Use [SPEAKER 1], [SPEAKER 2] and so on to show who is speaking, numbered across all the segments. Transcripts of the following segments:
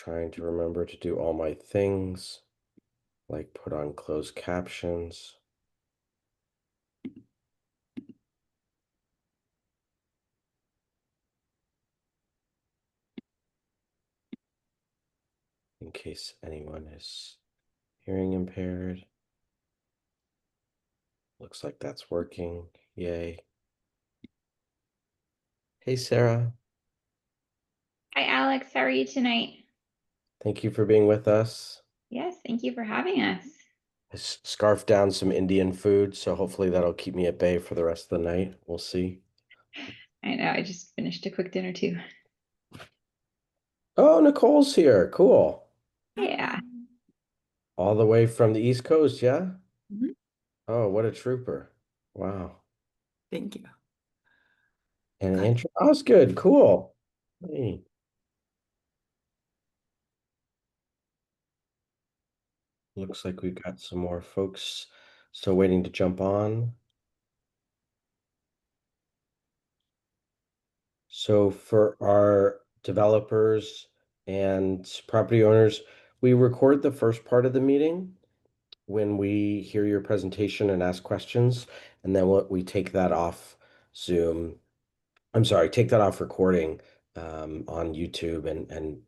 [SPEAKER 1] trying to remember to do all my things, like put on closed captions. In case anyone is hearing impaired. Looks like that's working. Yay. Hey, Sarah.
[SPEAKER 2] Hi, Alex. How are you tonight?
[SPEAKER 1] Thank you for being with us.
[SPEAKER 2] Yes, thank you for having us.
[SPEAKER 1] I scarfed down some Indian food, so hopefully that'll keep me at bay for the rest of the night. We'll see.
[SPEAKER 2] I know, I just finished a quick dinner too.
[SPEAKER 1] Oh, Nicole's here. Cool.
[SPEAKER 2] Yeah.
[SPEAKER 1] All the way from the East Coast, yeah?
[SPEAKER 2] Mhm.
[SPEAKER 1] Oh, what a trooper. Wow.
[SPEAKER 3] Thank you.
[SPEAKER 1] And
[SPEAKER 3] Got
[SPEAKER 1] intro. Oh, that's good. Cool. Hey. Looks like we've got some more folks still waiting to jump on. So for our developers and property owners, we record the first part of the meeting when we hear your presentation and ask questions, and then we take that off Zoom. I'm sorry, take that off recording on YouTube and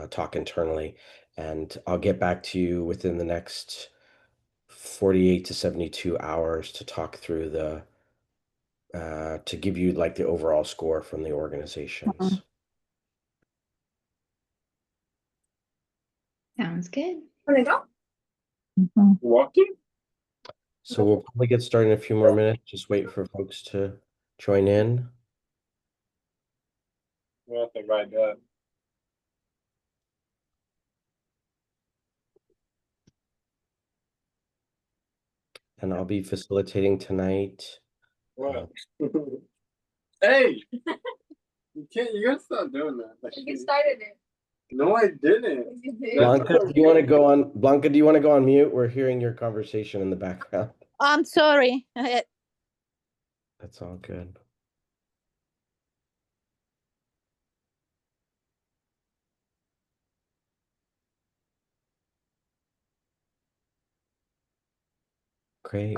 [SPEAKER 1] talk internally. And I'll get back to you within the next 48 to 72 hours to talk through the to give you like the overall score from the organizations.
[SPEAKER 2] Sounds good.
[SPEAKER 3] Where they go?
[SPEAKER 4] Walking?
[SPEAKER 1] So we'll probably get started in a few more minutes. Just wait for folks to join in.
[SPEAKER 4] We'll have to ride that.
[SPEAKER 1] And I'll be facilitating tonight.
[SPEAKER 4] What? Hey! You can't, you gotta stop doing that. Like,
[SPEAKER 3] You started it.
[SPEAKER 4] no, I didn't.
[SPEAKER 3] You did.
[SPEAKER 1] Blanca, do you want to go on? Blanca, do you want to go on mute? We're hearing your conversation in the background.
[SPEAKER 5] I'm sorry.
[SPEAKER 1] That's all good. Great.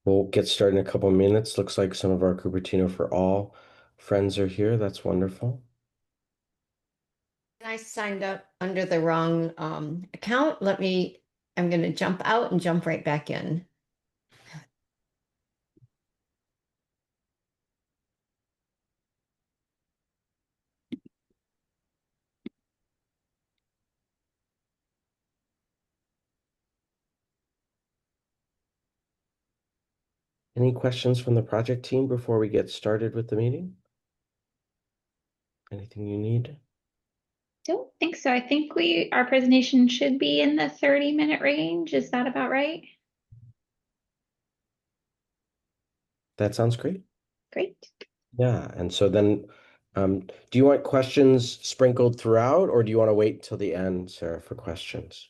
[SPEAKER 1] We'll get started in a couple of minutes. Looks like some of our Cupertino for All friends are here. That's wonderful.
[SPEAKER 6] I signed up under the wrong account. I'm going to jump out and jump right back in.
[SPEAKER 1] Any questions from the project team before we get started with the meeting? Anything you need?
[SPEAKER 2] Don't think so. I think our presentation should be in the 30-minute range. Is that about right?
[SPEAKER 1] That sounds great.
[SPEAKER 2] Great.
[SPEAKER 1] Yeah, and so then, do you want questions sprinkled throughout, or do you want to wait till the end, Sarah, for questions?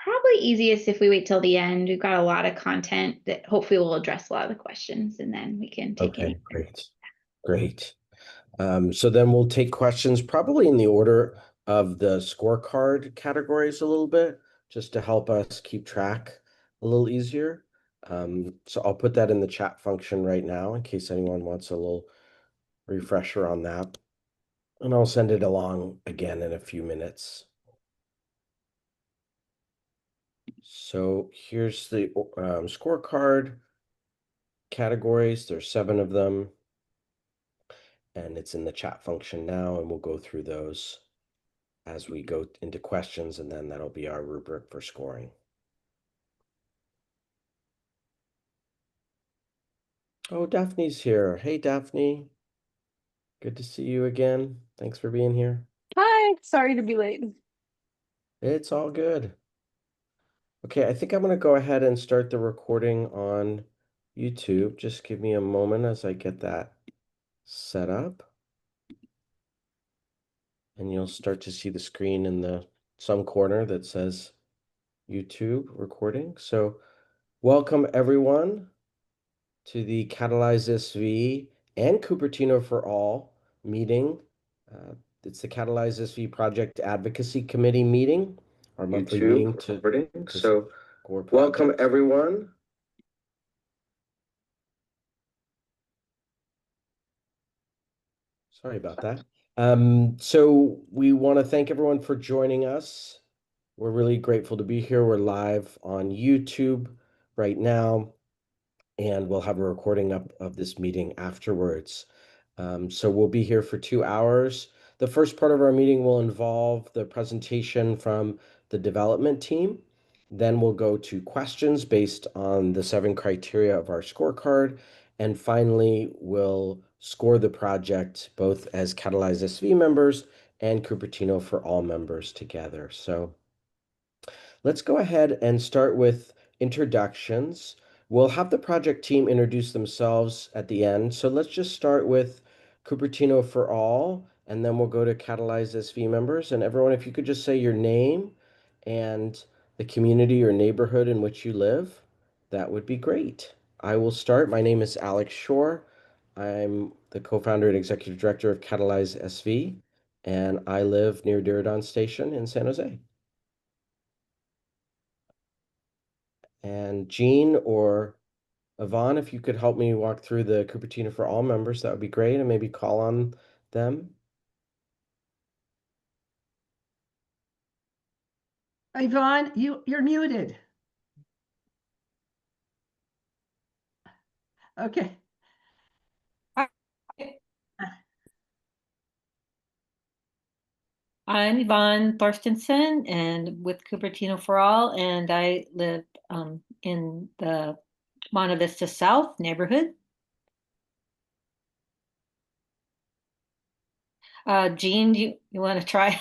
[SPEAKER 2] Probably easiest if we wait till the end. We've got a lot of content that hopefully will address a lot of the questions, and then we can take any.
[SPEAKER 1] Okay, great. Great. So then we'll take questions probably in the order of the scorecard categories a little bit, just to help us keep track a little easier. So I'll put that in the chat function right now in case anyone wants a little refresher on that. And I'll send it along again in a few minutes. So here's the scorecard categories. There's 7 of them. And it's in the chat function now, and we'll go through those as we go into questions, and then that'll be our rubric for scoring. Oh, Daphne's here. Hey, Daphne. Good to see you again. Thanks for being here.
[SPEAKER 5] Hi. Sorry to be late.
[SPEAKER 1] It's all good. Okay, I think I'm going to go ahead and start the recording on YouTube. Just give me a moment as I get that set up. And you'll start to see the screen in the some corner that says YouTube recording. So welcome everyone to the Catalyze SV and Cupertino for All meeting. It's the Catalyze SV Project Advocacy Committee meeting, our monthly meeting to
[SPEAKER 7] So
[SPEAKER 1] score
[SPEAKER 7] welcome
[SPEAKER 1] projects.
[SPEAKER 7] everyone.
[SPEAKER 1] Sorry about that. So we want to thank everyone for joining us. We're really grateful to be here. We're live on YouTube right now, and we'll have a recording up of this meeting afterwards. So we'll be here for 2 hours. The first part of our meeting will involve the presentation from the development team. Then we'll go to questions based on the 7 criteria of our scorecard. And finally, we'll score the project both as Catalyze SV members and Cupertino for all members together. So let's go ahead and start with introductions. We'll have the project team introduce themselves at the end. So let's just start with Cupertino for all, and then we'll go to Catalyze SV members. And everyone, if you could just say your name and the community or neighborhood in which you live, that would be great. I will start. My name is Alex Shore. I'm the co-founder and executive director of Catalyze SV, and I live near Diridon Station in San Jose. And Jean or Yvonne, if you could help me walk through the Cupertino for all members, that would be great, and maybe call on them.
[SPEAKER 8] Yvonne, you're muted. Okay.
[SPEAKER 9] I'm Yvonne Thorstensen and with Cupertino for All, and I live in the Monte Vista South neighborhood. Jean, you want to try?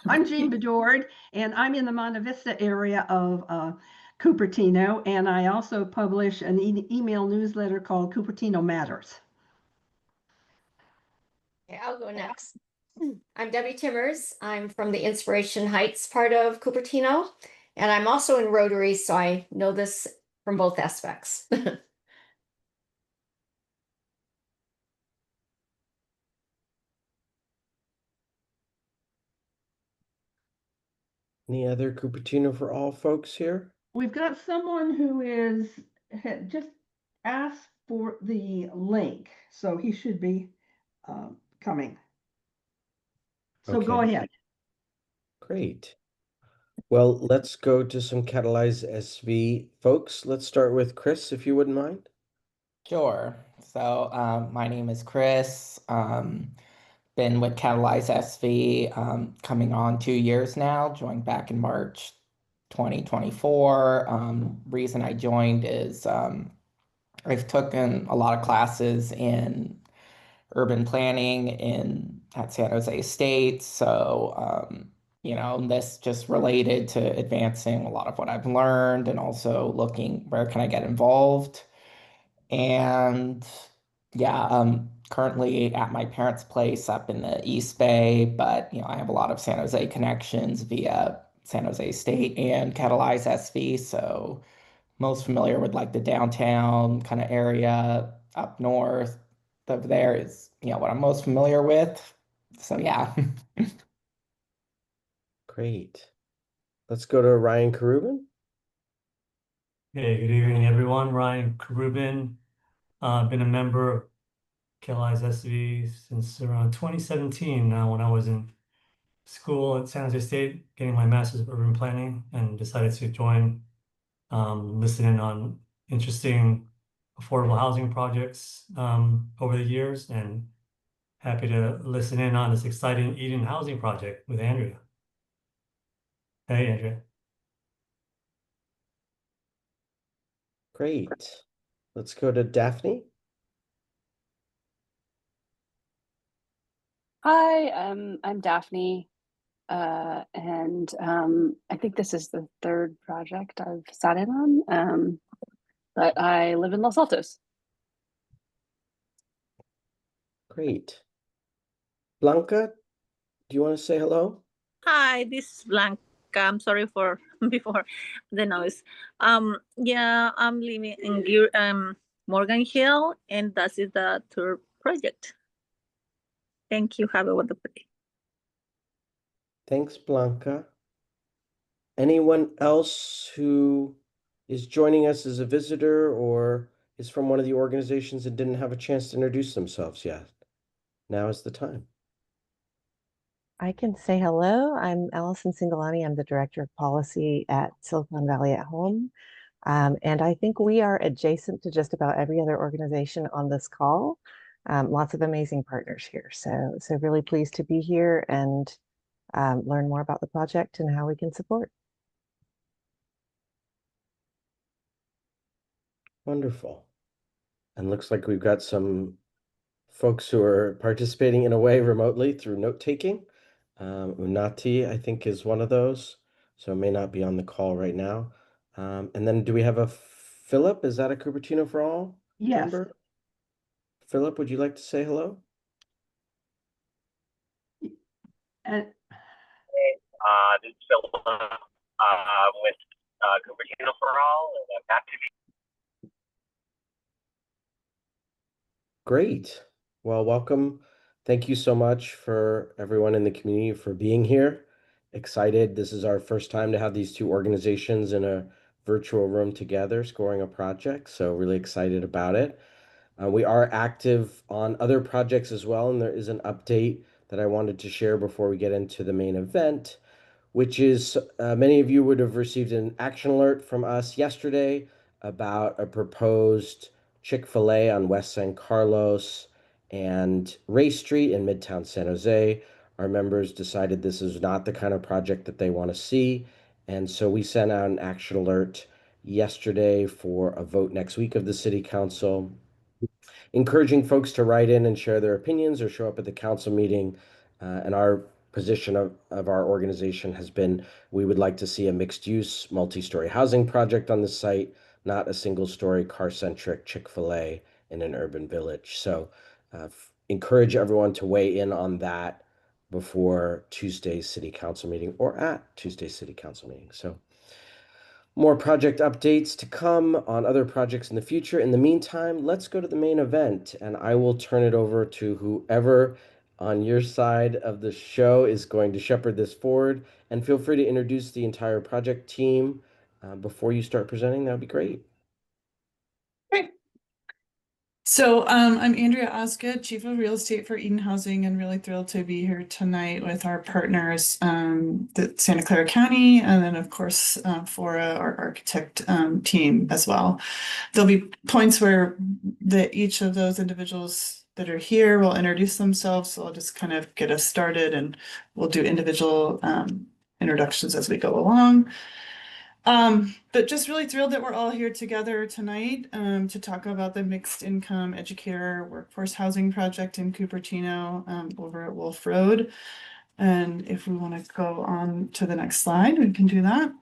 [SPEAKER 8] I'm Jean Bedord, and I'm in the Monte Vista area of Cupertino, and I also publish an email newsletter called Cupertino Matters.
[SPEAKER 6] Okay, I'll go next. I'm Debbie Timmers. I'm from the Inspiration Heights part of Cupertino, and I'm also in Rotary, so I know this from both aspects.
[SPEAKER 1] Any other Cupertino for all folks here?
[SPEAKER 8] We've got someone who had just asked for the link, so he should be coming. So go
[SPEAKER 1] Okay.
[SPEAKER 8] ahead.
[SPEAKER 1] Great. Well, let's go to some Catalyze SV folks. Let's start with Chris, if you wouldn't mind.
[SPEAKER 3] Sure. So my name is Chris. Been with Catalyze SV coming on 2 years now. Joined back in March 2024. Reason I joined is I've taken a lot of classes in urban planning at San Jose State. So this just related to advancing a lot of what I've learned and also looking where can I get involved. And yeah, currently at my parents' place up in the East Bay, but I have a lot of San Jose connections via San Jose State and Catalyze SV, so most familiar with like the downtown kind of area up north. Over there is what I'm most familiar with. So yeah.
[SPEAKER 1] Great. Let's go to Ryan Karubin.
[SPEAKER 10] Hey, good evening, everyone. Ryan Karubin. Been a member of Catalyze SV since around 2017 now when I was in school at San Jose State getting my master's of urban planning and decided to join, listening on interesting affordable housing projects over the years, and happy to listen in on this exciting Eden housing project with Andrea. Hey, Andrea.
[SPEAKER 1] Great. Let's go to Daphne.
[SPEAKER 5] Hi, I'm Daphne, and I think this is the third project I've sat in on, but I live in Los Altos.
[SPEAKER 1] Great. Blanca, do you want to say hello?
[SPEAKER 11] Hi, this is Blanca. I'm sorry for before the noise. Yeah, I'm living in Morgan Hill, and that is the tour project. Thank you. Have a wonderful day.
[SPEAKER 1] Thanks, Blanca. Anyone else who is joining us as a visitor or is from one of the organizations and didn't have a chance to introduce themselves yet? Now is the time.
[SPEAKER 7] I can say hello. I'm Allison Singalani. I'm the Director of Policy at Silicon Valley at Home. And I think we are adjacent to just about every other organization on this call. Lots of amazing partners here. So really pleased to be here and learn more about the project and how we can support.
[SPEAKER 1] Wonderful. And looks like we've got some folks who are participating in a way remotely through note-taking. Unati, I think, is one of those, so may not be on the call right now. And then do we have a Philip? Is that a Cupertino for All
[SPEAKER 8] Yes.
[SPEAKER 1] member? Philip, would you like to say hello?
[SPEAKER 8] And
[SPEAKER 12] This is Philip with Cupertino for All, and I'm happy to be.
[SPEAKER 1] Great. Well, welcome. Thank you so much for everyone in the community for being here. Excited. This is our first time to have these two organizations in a virtual room together scoring a project, so really excited about it. We are active on other projects as well, and there is an update that I wanted to share before we get into the main event, which is many of you would have received an action alert from us yesterday about a proposed Chick-fil-A on West San Carlos and Ray Street in Midtown San Jose. Our members decided this is not the kind of project that they want to see, and so we sent out an action alert yesterday for a vote next week of the City Council, encouraging folks to write in and share their opinions or show up at the council meeting. And our position of our organization has been we would like to see a mixed-use, multi-story housing project on the site, not a single-story car-centric Chick-fil-A in an urban village. So encourage everyone to weigh in on that before Tuesday's city council meeting or at Tuesday's city council meeting. So more project updates to come on other projects in the future. In the meantime, let's go to the main event, and I will turn it over to whoever on your side of the show is going to shepherd this forward. And feel free to introduce the entire project team before you start presenting. That would be great.
[SPEAKER 13] Great. So I'm Andrea Osgood, Chief of Real Estate for Eden Housing, and really thrilled to be here tonight with our partners, the Santa Clara County, and then of course Fora, our architect team as well. There'll be points where each of those individuals that are here will introduce themselves. So I'll just kind of get us started, and we'll do individual introductions as we go along. But just really thrilled that we're all here together tonight to talk about the mixed income educator workforce housing project in Cupertino over at Wolfe Road. And if we want to go on to the next slide, we can do that.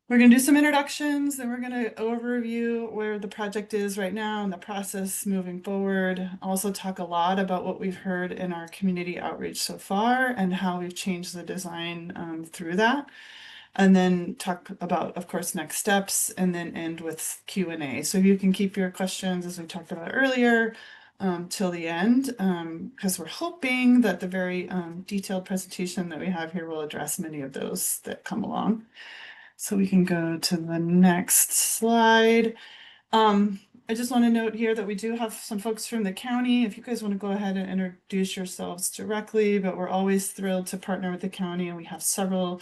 [SPEAKER 13] We're going to do some introductions, then we're going to overview where the project is right now and the process moving forward. Also talk a lot about what we've heard in our community outreach so far and how we've changed the design through that. And then talk about, of course, next steps, and then end with Q&A. So you can keep your questions, as we talked about earlier, till the end, because we're hoping that the very detailed presentation that we have here will address many of those that come along. So we can go to the next slide. I just want to note here that we do have some folks from the county. If you guys want to go ahead and introduce yourselves directly, but we're always thrilled to partner with the county, and we have several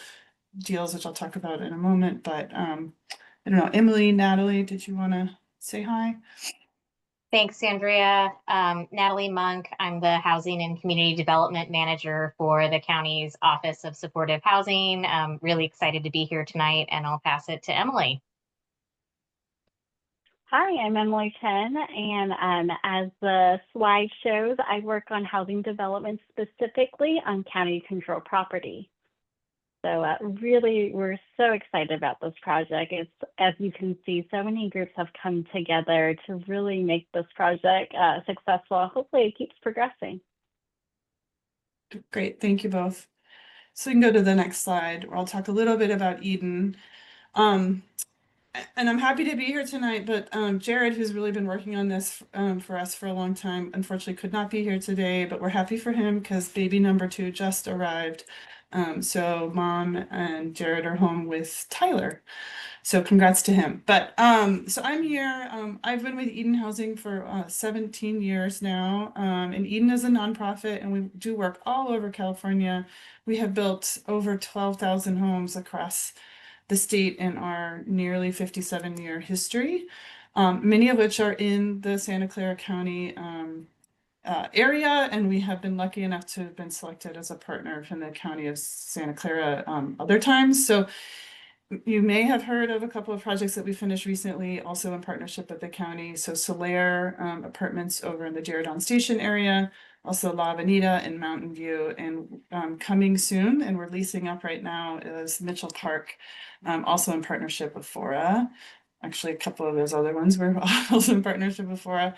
[SPEAKER 13] deals, which I'll talk about in a moment, but I don't know, Emily, Natalie, did you want to say hi?
[SPEAKER 14] Thanks, Andrea. Natalie Monk, I'm the Housing and Community Development Manager for the county's Office of Supportive Housing. I'm really excited to be here tonight, and I'll pass it to Emily.
[SPEAKER 15] Hi, I'm Emily Chen, and as the slide shows, I work on housing development specifically on county control property. So really, we're so excited about this project. It's, as you can see, so many groups have come together to really make this project successful. Hopefully it keeps progressing.
[SPEAKER 13] Great, thank you both. So we can go to the next slide where I'll talk a little bit about Eden. And I'm happy to be here tonight, but Jared, who's really been working on this for us for a long time, unfortunately could not be here today, but we're happy for him because baby number 2 just arrived So Mom and Jared are home with Tyler. So congrats to him. But so I'm here. I've been with Eden Housing for 17 years now. And Eden is a nonprofit, and we do work all over California. We have built over 12,000 homes across the state in our nearly 57-year history, many of which are in the Santa Clara County area, and we have been lucky enough to have been selected as a partner from the County of Santa Clara other times. So you may have heard of a couple of projects that we finished recently, also in partnership with the county. So Solaire Apartments over in the Diridon Station area, also La Avenida in Mountain View, and coming soon, and we're leasing up right now, is Mitchell Park, also in partnership with Fora. Actually, a couple of those other ones were also in partnership with Fora.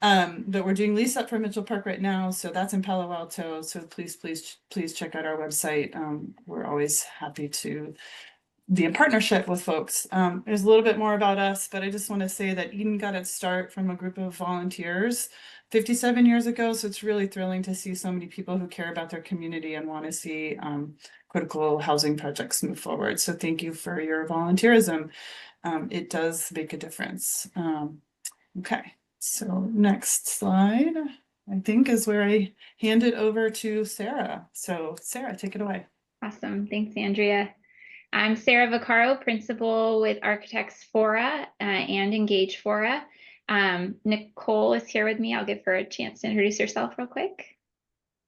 [SPEAKER 13] But we're doing lease up for Mitchell Park right now, so that's in Palo Alto. So please check out our website. We're always happy to be in partnership with folks. There's a little bit more about us, but I just want to say that Eden got its start from a group of volunteers 57 years ago. So it's really thrilling to see so many people who care about their community and want to see critical housing projects move forward. So thank you for your volunteerism. It does make a difference. Okay, so next slide, I think, is where I hand it over to Sarah. So Sarah, take it away.
[SPEAKER 2] Awesome. Thanks, Andrea. I'm Sarah Vaccaro, principal with Architects Fora and Engage Fora. Nicole is here with me. I'll give her a chance to introduce herself real quick.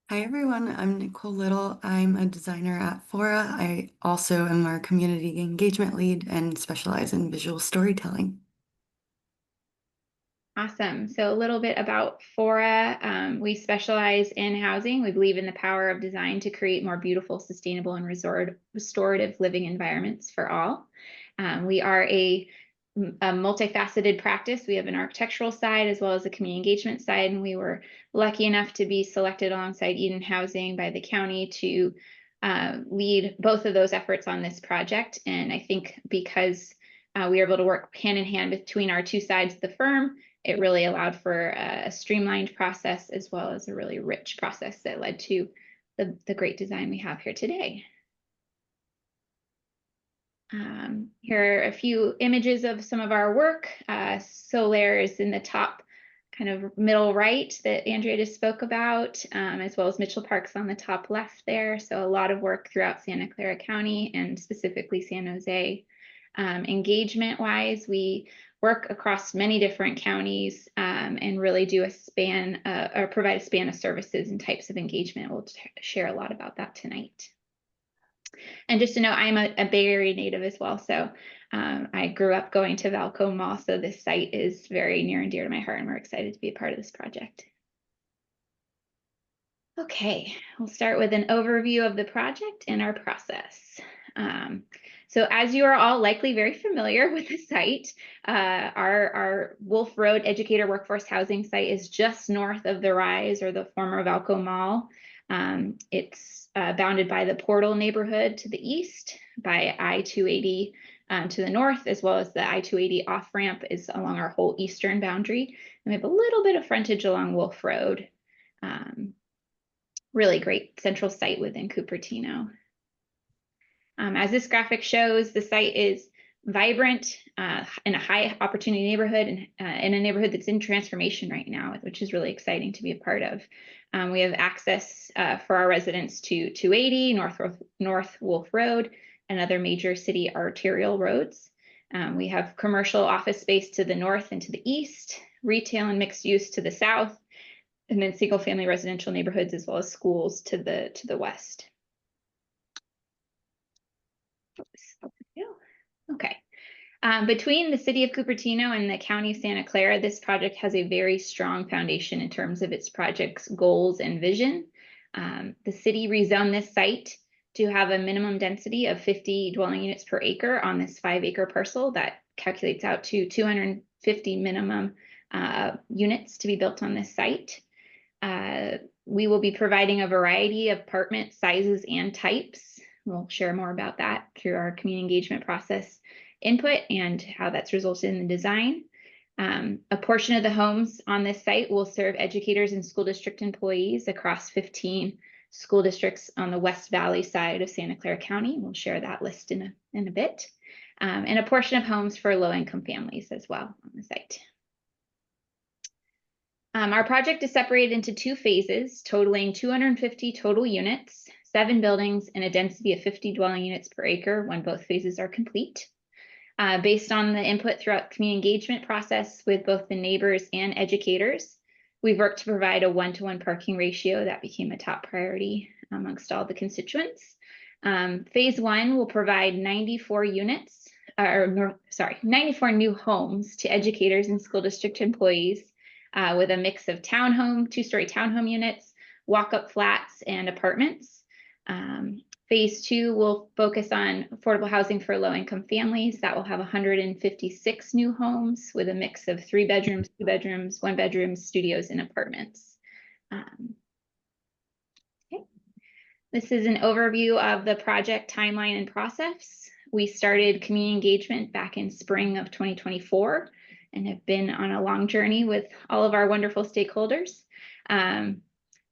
[SPEAKER 16] Hi everyone, I'm Nicole Little. I'm a designer at Fora. I also am our community engagement lead and specialize in visual storytelling.
[SPEAKER 2] Awesome. So a little bit about Fora. We specialize in housing. We believe in the power of design to create more beautiful, sustainable, and restorative living environments for all. We are a multifaceted practice. We have an architectural side as well as a community engagement side, and we were lucky enough to be selected alongside Eden Housing by the county to lead both of those efforts on this project. And I think because we were able to work hand in hand between our two sides of the firm, it really allowed for a streamlined process as well as a really rich process that led to the great design we have here today. Here are a few images of some of our work. Solaire is in the top kind of middle right that Andrea just spoke about, as well as Mitchell Park's on the top left there. So a lot of work throughout Santa Clara County and specifically San Jose. Engagement-wise, we work across many different counties and really do a span or provide a span of services and types of engagement. We'll share a lot about that tonight. And just to know, I'm a Bay Area native as well. So I grew up going to Valco Mall. So this site is very near and dear to my heart, and we're excited to be a part of this project. Okay, we'll start with an overview of the project and our process. So as you are all likely very familiar with the site, our Wolfe Road Educator Workforce Housing site is just north of the Rise or the former Valco Mall. It's bounded by the Portal neighborhood to the east, by I-280 to the north, as well as the I-280 off-ramp is along our whole eastern boundary. And we have a little bit of frontage along Wolfe Road. Really great central site within Cupertino. As this graphic shows, the site is vibrant in a high opportunity neighborhood and in a neighborhood that's in transformation right now, which is really exciting to be a part of. We have access for our residents to 280, North Wolfe Road, and other major city arterial roads. We have commercial office space to the north and to the east, retail and mixed use to the south, and then single family residential neighborhoods as well as schools to the west. Okay. Between the city of Cupertino and the county of Santa Clara, this project has a very strong foundation in terms of its project's goals and vision. The city rezoned this site to have a minimum density of 50 dwelling units per acre on this 5-acre parcel that calculates out to 250 minimum units to be built on this site. We will be providing a variety of apartment sizes and types. We'll share more about that through our community engagement process input and how that's resulted in the design. A portion of the homes on this site will serve educators and school district employees across 15 school districts on the West Valley side of Santa Clara County. We'll share that list in a bit. And a portion of homes for low-income families as well on the site. Our project is separated into 2 phases, totaling 250 total units, 7 buildings, and a density of 50 dwelling units per acre when both phases are complete. Based on the input throughout the community engagement process with both the neighbors and educators, we've worked to provide a 1-to-1 parking ratio that became a top priority amongst all the constituents. Phase 1 will provide 94 new homes to educators and school district employees with a mix of 2-story townhome units, walk-up flats, and apartments. Phase 2 will focus on affordable housing for low-income families. That will have 156 new homes with a mix of 3 bedrooms, 2 bedrooms, 1 bedroom, studios, and apartments. Okay. This is an overview of the project timeline and process. We started community engagement back in spring of 2024 and have been on a long journey with all of our wonderful stakeholders.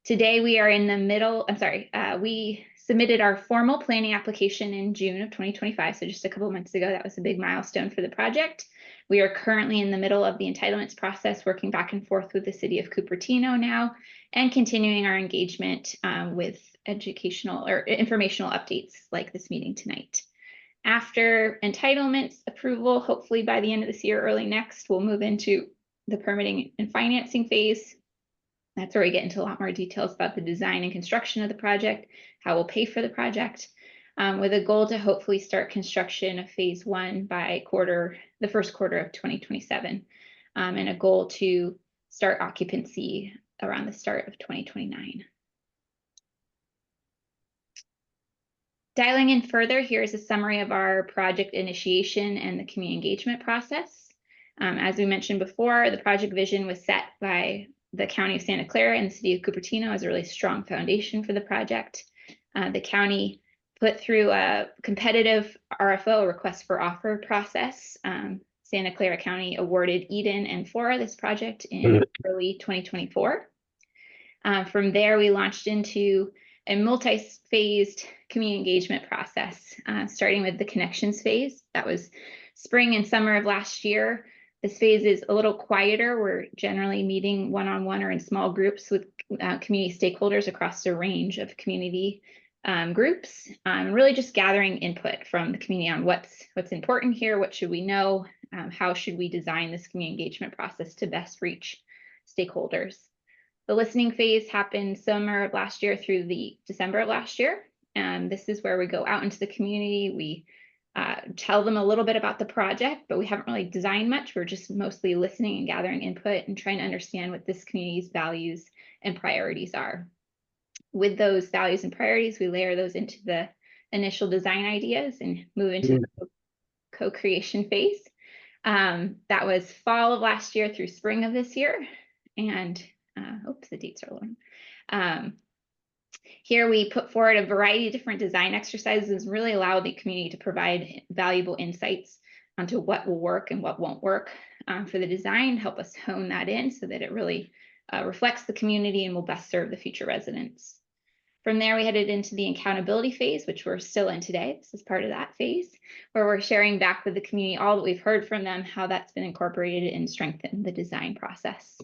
[SPEAKER 2] Today we are in the middle, we submitted our formal planning application in June of 2025, so just a couple months ago. That was a big milestone for the project. We are currently in the middle of the entitlements process, working back and forth with the city of Cupertino now, and continuing our engagement with educational or informational updates like this meeting tonight. After entitlements approval, hopefully by the end of this year, early next, we'll move into the permitting and financing phase. That's where we get into a lot more details about the design and construction of the project, how we'll pay for the project, with a goal to hopefully start construction of phase 1 by the first quarter of 2027, and a goal to start occupancy around the start of 2029. Dialing in further, here's a summary of our project initiation and the community engagement process. As we mentioned before, the project vision was set by the County of Santa Clara and the City of Cupertino as a really strong foundation for the project. The county put through a competitive RFO, request for offer process. Santa Clara County awarded Eden and Fora this project in early 2024. From there, we launched into a multi-phased community engagement process, starting with the connections phase. That was spring and summer of last year. This phase is a little quieter. We're generally meeting one-on-one or in small groups with community stakeholders across a range of community groups, really just gathering input from the community on what's important here, what should we know, how should we design this community engagement process to best reach stakeholders. The listening phase happened summer of last year through the December of last year, and this is where we go out into the community. We tell them a little bit about the project, but we haven't really designed much. We're just mostly listening and gathering input and trying to understand what this community's values and priorities are. With those values and priorities, we layer those into the initial design ideas and move into the co-creation phase. That was fall of last year through spring of this year. And oops, the dates are long. Here we put forward a variety of different design exercises, really allow the community to provide valuable insights onto what will work and what won't work for the design, help us hone that in so that it really reflects the community and will best serve the future residents. From there, we headed into the accountability phase, which we're still in today. This is part of that phase, where we're sharing back with the community all that we've heard from them, how that's been incorporated and strengthened the design process.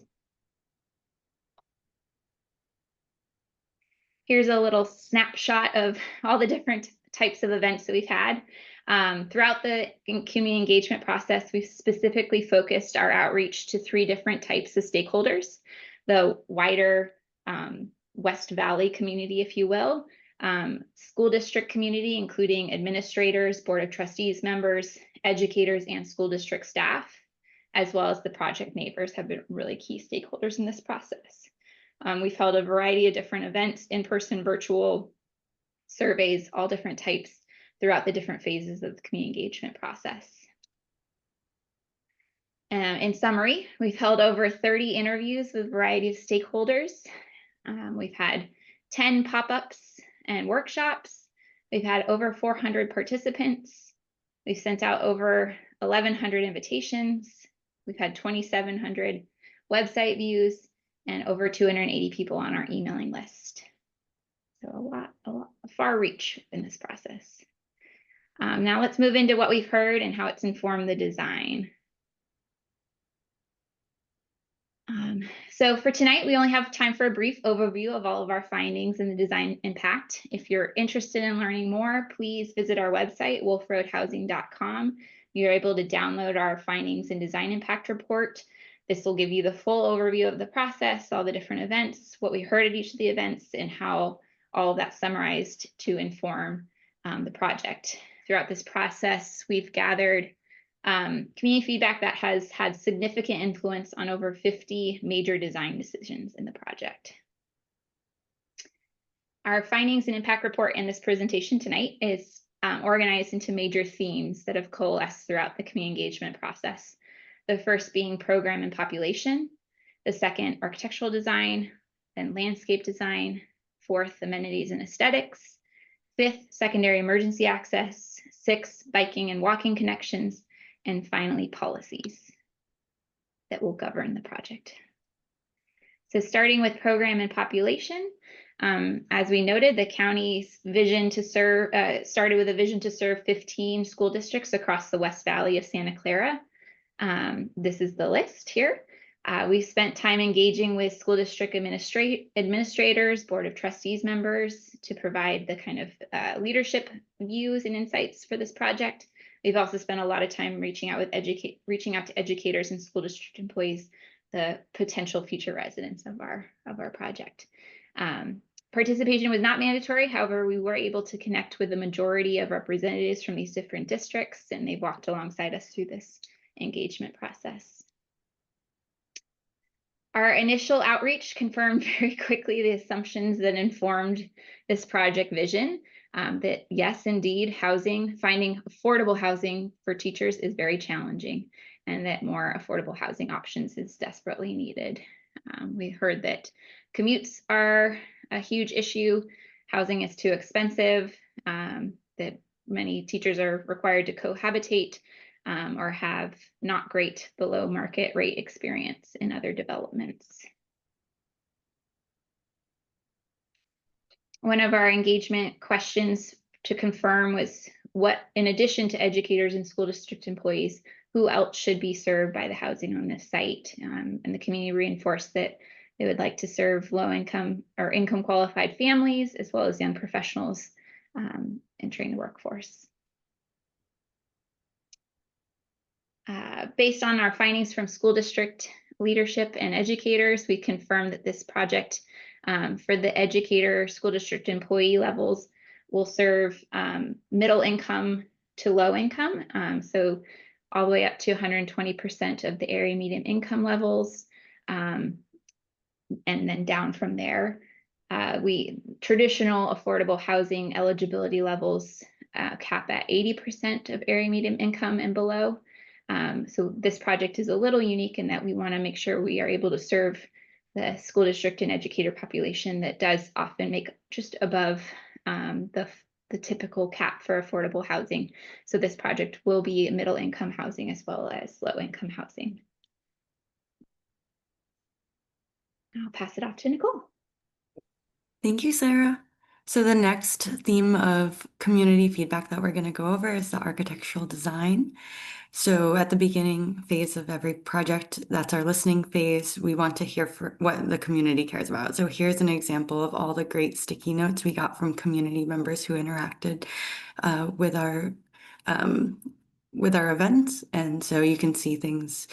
[SPEAKER 2] Here's a little snapshot of all the different types of events that we've had. Throughout the community engagement process, we've specifically focused our outreach to 3 different types of stakeholders: the wider West Valley community, if you will, school district community, including administrators, board of trustees members, educators, and school district staff, as well as the project neighbors have been really key stakeholders in this process. We've held a variety of different events, in-person, virtual, surveys, all different types throughout the different phases of the community engagement process. In summary, we've held over 30 interviews with a variety of stakeholders. We've had 10 pop-ups and workshops. We've had over 400 participants. We've sent out over 1,100 invitations. We've had 2,700 website views and over 280 people on our emailing list. So a far reach in this process. Now let's move into what we've heard and how it's informed the design. So for tonight, we only have time for a brief overview of all of our findings and the design impact. If you're interested in learning more, please visit our website, wolferoadhousing.com. You're able to download our findings and design impact report. This will give you the full overview of the process, all the different events, what we heard at each of the events, and how all of that summarized to inform the project. Throughout this process, we've gathered community feedback that has had significant influence on over 50 major design decisions in the project. Our findings and impact report in this presentation tonight is organized into major themes that have coalesced throughout the community engagement process. The first being program and population, the second, architectural design, then landscape design, fourth, amenities and aesthetics, fifth, secondary emergency access, sixth, biking and walking connections, and finally, policies that will govern the project. So starting with program and population, as we noted, the county's vision to serve started with a vision to serve 15 school districts across the West Valley of Santa Clara. This is the list here. We've spent time engaging with school district administrators, board of trustees members to provide the kind of leadership views and insights for this project. We've also spent a lot of time reaching out to educators and school district employees, the potential future residents of our project. Participation was not mandatory. However, we were able to connect with the majority of representatives from these different districts, and they've walked alongside us through this engagement process. Our initial outreach confirmed very quickly the assumptions that informed this project vision. That yes, indeed, finding affordable housing for teachers is very challenging, and that more affordable housing options is desperately needed. We heard that commutes are a huge issue, housing is too expensive, that many teachers are required to cohabitate or have not great below market rate experience in other developments. One of our engagement questions to confirm was what, in addition to educators and school district employees, who else should be served by the housing on this site? And the community reinforced that they would like to serve low income or income qualified families, as well as young professionals entering the workforce. Based on our findings from school district leadership and educators, we confirmed that this project for the educator, school district employee levels will serve middle income to low income. So all the way up to 120% of the area median income levels, and then down from there. Traditional affordable housing eligibility levels cap at 80% of area median income and below. So this project is a little unique in that we want to make sure we are able to serve the school district and educator population that does often make just above the typical cap for affordable housing. So this project will be middle income housing as well as low income housing. I'll pass it off to Nicole.
[SPEAKER 16] Thank you, Sarah. So the next theme of community feedback that we're going to go over is the architectural design. So at the beginning phase of every project, that's our listening phase, we want to hear what the community cares about. So here's an example of all the great sticky notes we got from community members who interacted with our events. And so you can see things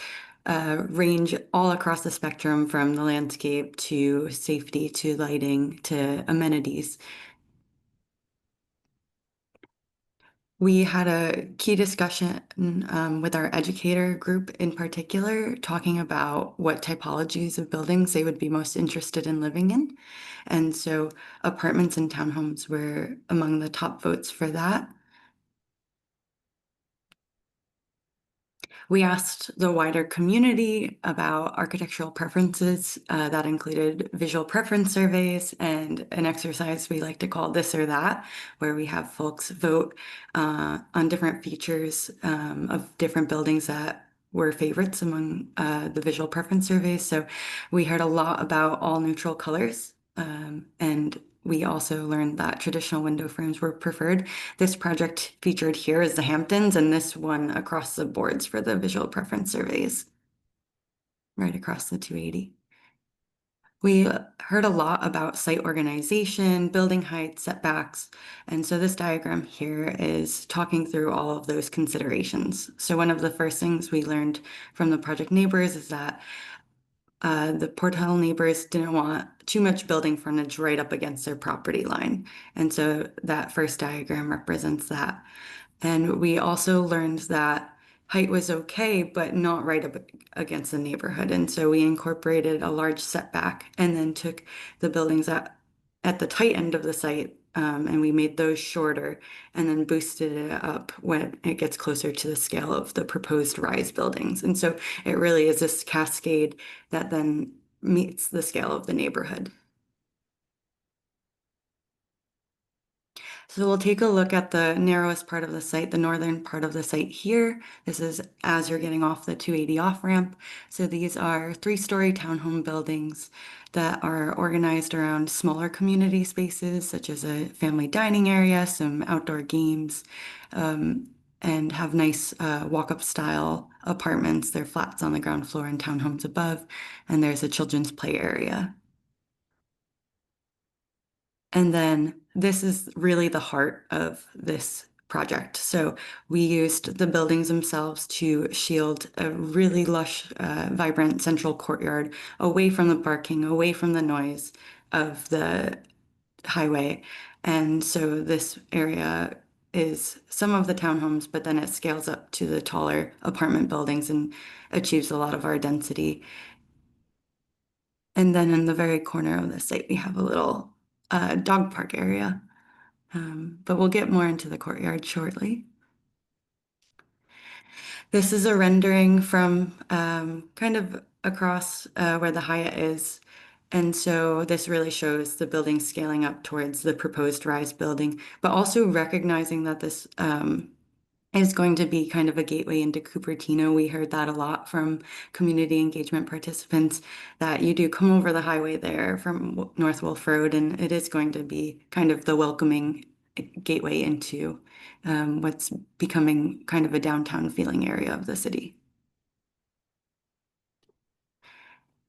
[SPEAKER 16] range all across the spectrum, from the landscape to safety to lighting to amenities. We had a key discussion with our educator group in particular, talking about what typologies of buildings they would be most interested in living in. And so apartments and townhomes were among the top votes for that. We asked the wider community about architectural preferences that included visual preference surveys and an exercise we like to call this or that, where we have folks vote on different features of different buildings that were favorites among the visual preference surveys. So we heard a lot about all neutral colors and we also learned that traditional window frames were preferred. This project featured here is the Hamptons, and this one across the boards for the visual preference surveys, right across the 280. We heard a lot about site organization, building height, setbacks, and so this diagram here is talking through all of those considerations. So one of the first things we learned from the project neighbors is that the Portal neighbors didn't want too much building frontage right up against their property line. And so that first diagram represents that. And we also learned that height was okay, but not right up against the neighborhood. And so we incorporated a large setback and then took the buildings at the tight end of the site, and we made those shorter and then boosted it up when it gets closer to the scale of the proposed rise buildings. And so it really is this cascade that then meets the scale of the neighborhood. So we'll take a look at the narrowest part of the site, the northern part of the site here. This is as you're getting off the 280 off ramp. So these are 3-story townhome buildings that are organized around smaller community spaces, such as a family dining area, some outdoor games, and have nice walk-up style apartments. They're flats on the ground floor and townhomes above, and there's a children's play area. And then this is really the heart of this project. So we used the buildings themselves to shield a really lush, vibrant central courtyard away from the parking, away from the noise of the highway. And so this area is some of the townhomes, but then it scales up to the taller apartment buildings and achieves a lot of our density. And then in the very corner of the site, we have a little dog park area. But we'll get more into the courtyard shortly. This is a rendering from kind of across where the Hyatt is. And so this really shows the building scaling up towards the proposed rise building, but also recognizing that this is going to be kind of a gateway into Cupertino. We heard that a lot from community engagement participants, that you do come over the highway there from North Wolfe Road, and it is going to be kind of the welcoming gateway into what's becoming kind of a downtown feeling area of the city.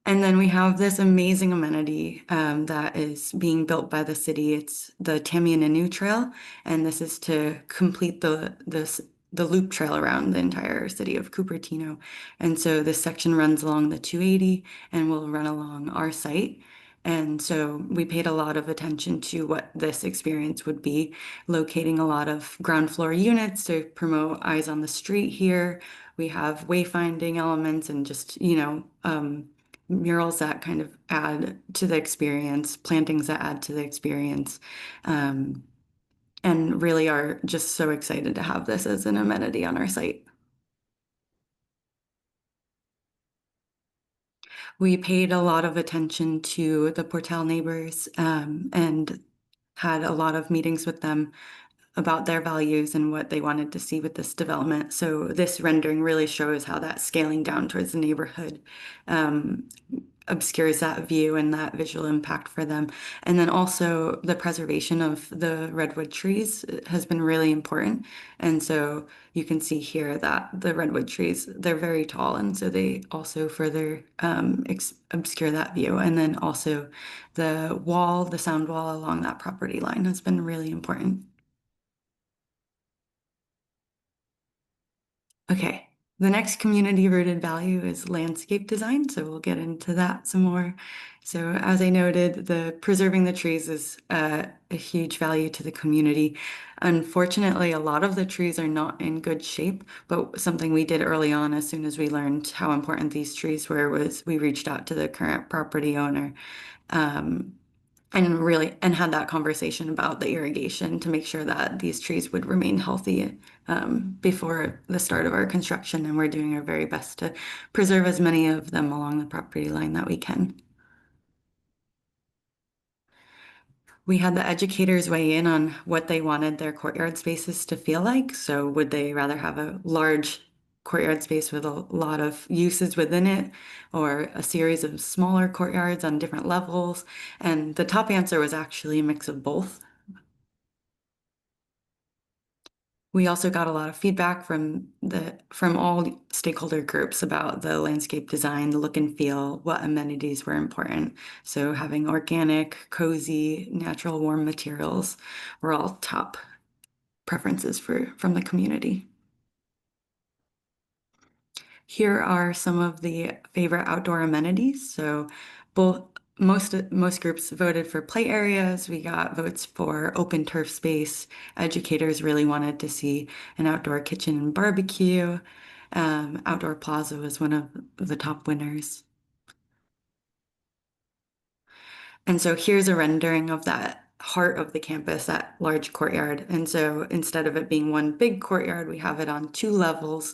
[SPEAKER 16] And then we have this amazing amenity that is being built by the city. It's the Tamianinu Trail, and this is to complete the loop trail around the entire city of Cupertino. And so this section runs along the 280 and will run along our site. And so we paid a lot of attention to what this experience would be, locating a lot of ground floor units to promote eyes on the street here. We have wayfinding elements and just, murals that kind of add to the experience, plantings that add to the experience, and really are just so excited to have this as an amenity on our site. We paid a lot of attention to the Portal neighbors and had a lot of meetings with them about their values and what they wanted to see with this development. So this rendering really shows how that scaling down towards the neighborhood obscures that view and that visual impact for them. And then also the preservation of the redwood trees has been really important. And so you can see here that the redwood trees, they're very tall, and so they also further obscure that view. And then also the wall, the sound wall along that property line has been really important. Okay, the next community rooted value is landscape design, so we'll get into that some more. So as I noted, the preserving the trees is a huge value to the community. Unfortunately, a lot of the trees are not in good shape, but something we did early on as soon as we learned how important these trees were was we reached out to the current property owner and had that conversation about the irrigation to make sure that these trees would remain healthy before the start of our construction. And we're doing our very best to preserve as many of them along the property line that we can. We had the educators weigh in on what they wanted their courtyard spaces to feel like. So would they rather have a large courtyard space with a lot of uses within it, or a series of smaller courtyards on different levels. And the top answer was actually a mix of both. We also got a lot of feedback from all stakeholder groups about the landscape design, the look and feel, what amenities were important. So having organic, cozy, natural, warm materials were all top preferences from the community. Here are some of the favorite outdoor amenities. So most groups voted for play areas. We got votes for open turf space. Educators really wanted to see an outdoor kitchen and barbecue. Outdoor plaza was one of the top winners. And so here's a rendering of that heart of the campus, that large courtyard. And so instead of it being one big courtyard, we have it on 2 levels.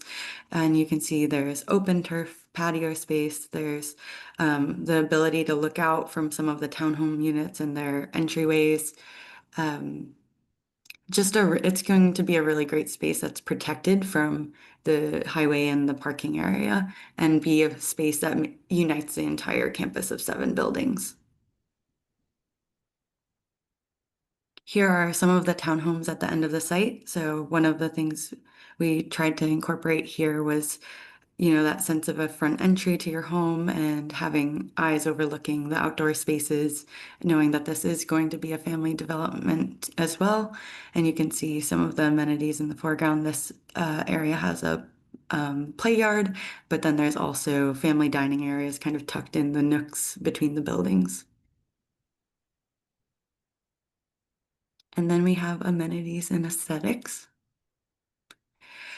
[SPEAKER 16] And you can see there's open turf patio space. There's the ability to look out from some of the townhome units and their entryways. It's going to be a really great space that's protected from the highway and the parking area, and be a space that unites the entire campus of 7 buildings. Here are some of the townhomes at the end of the site. So one of the things we tried to incorporate here was, that sense of a front entry to your home and having eyes overlooking the outdoor spaces, knowing that this is going to be a family development as well. And you can see some of the amenities in the foreground. This area has a play yard, but then there's also family dining areas kind of tucked in the nooks between the buildings. And then we have amenities and aesthetics.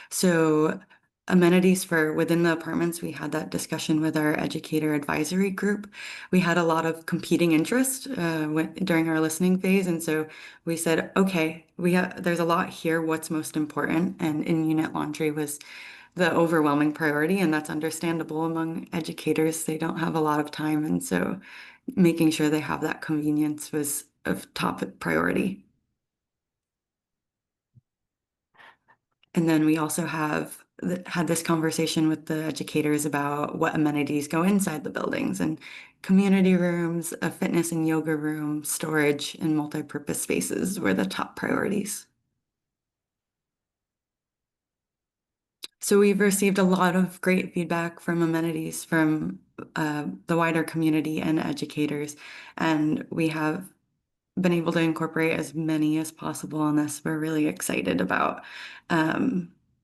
[SPEAKER 16] So amenities for within the apartments, we had that discussion with our educator advisory group. We had a lot of competing interest during our listening phase. And so we said, okay, there's a lot here. What's most important? And in-unit laundry was the overwhelming priority. And that's understandable among educators. They don't have a lot of time. And so making sure they have that convenience was of top priority. And then we also had this conversation with the educators about what amenities go inside the buildings, and community rooms, a fitness and yoga room, storage, and multi-purpose spaces were the top priorities. So we've received a lot of great feedback from amenities from the wider community and educators, and we have been able to incorporate as many as possible on this. We're really excited about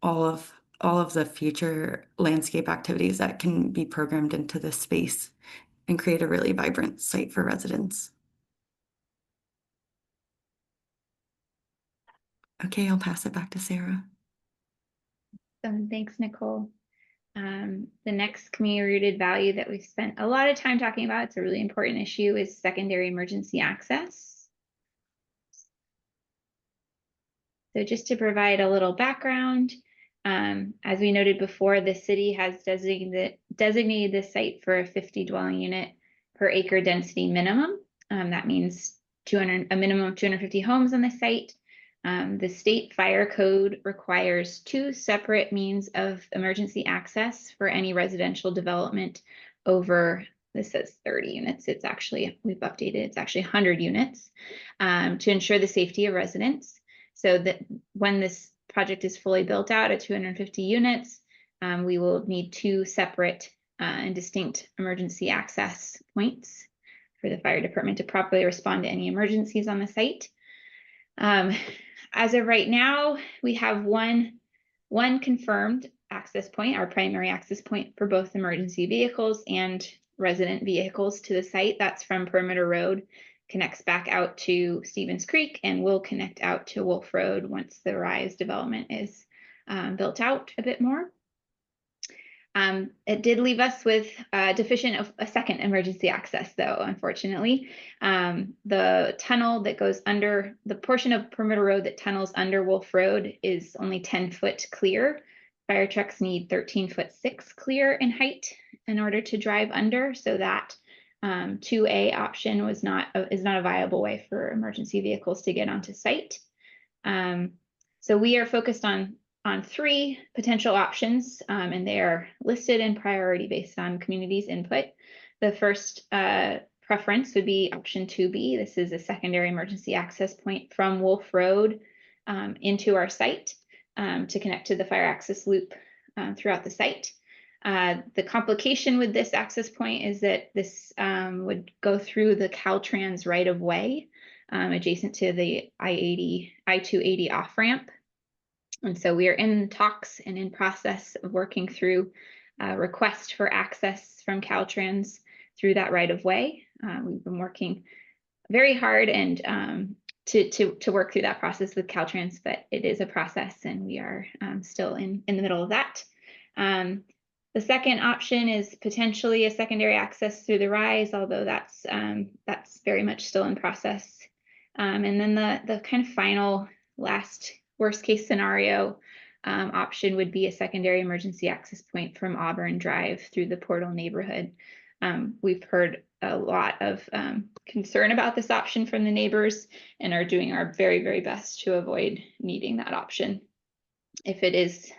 [SPEAKER 16] all of the future landscape activities that can be programmed into this space and create a really vibrant site for residents. Okay, I'll pass it back to Sarah.
[SPEAKER 2] Thanks, Nicole. The next community-rooted value that we've spent a lot of time talking about, it's a really important issue, is secondary emergency access. So just to provide a little background, as we noted before, the city has designated this site for a 50 dwelling unit per acre density minimum. That means a minimum of 250 homes on the site. The state fire code requires 2 separate means of emergency access for any residential development over, this says 30 units. It's actually, we've updated, it's actually 100 units to ensure the safety of residents. So that when this project is fully built out at 250 units, we will need 2 separate and distinct emergency access points for the fire department to properly respond to any emergencies on the site. As of right now, we have one confirmed access point, our primary access point for both emergency vehicles and resident vehicles to the site. That's from Perimeter Road, connects back out to Stevens Creek, and will connect out to Wolfe Road once the Rise development is built out a bit more. It did leave us with deficient of a second emergency access, though, unfortunately. The tunnel that goes under, the portion of Perimeter Road that tunnels under Wolfe Road is only 10 foot clear. Fire trucks need 13'6" clear in height in order to drive under, so that 2A option is not a viable way for emergency vehicles to get onto site. So we are focused on on 3 potential options, and they are listed in priority based on community's input. The first preference would be option 2B. This is a secondary emergency access point from Wolfe Road into our site to connect to the fire access loop throughout the site. The complication with this access point is that this would go through the Caltrans right-of-way adjacent to the I-280 off-ramp. And so we are in talks and in process of working through a request for access from Caltrans through that right-of-way. We've been working very hard and to work through that process with Caltrans, but it is a process and we are still in the middle of that. The second option is potentially a secondary access through the rise, although that's very much still in process. And then the kind of final last worst case scenario option would be a secondary emergency access point from Auburn Drive through the Portal neighborhood. We've heard a lot of concern about this option from the neighbors and are doing our very, very best to avoid needing that option. If it is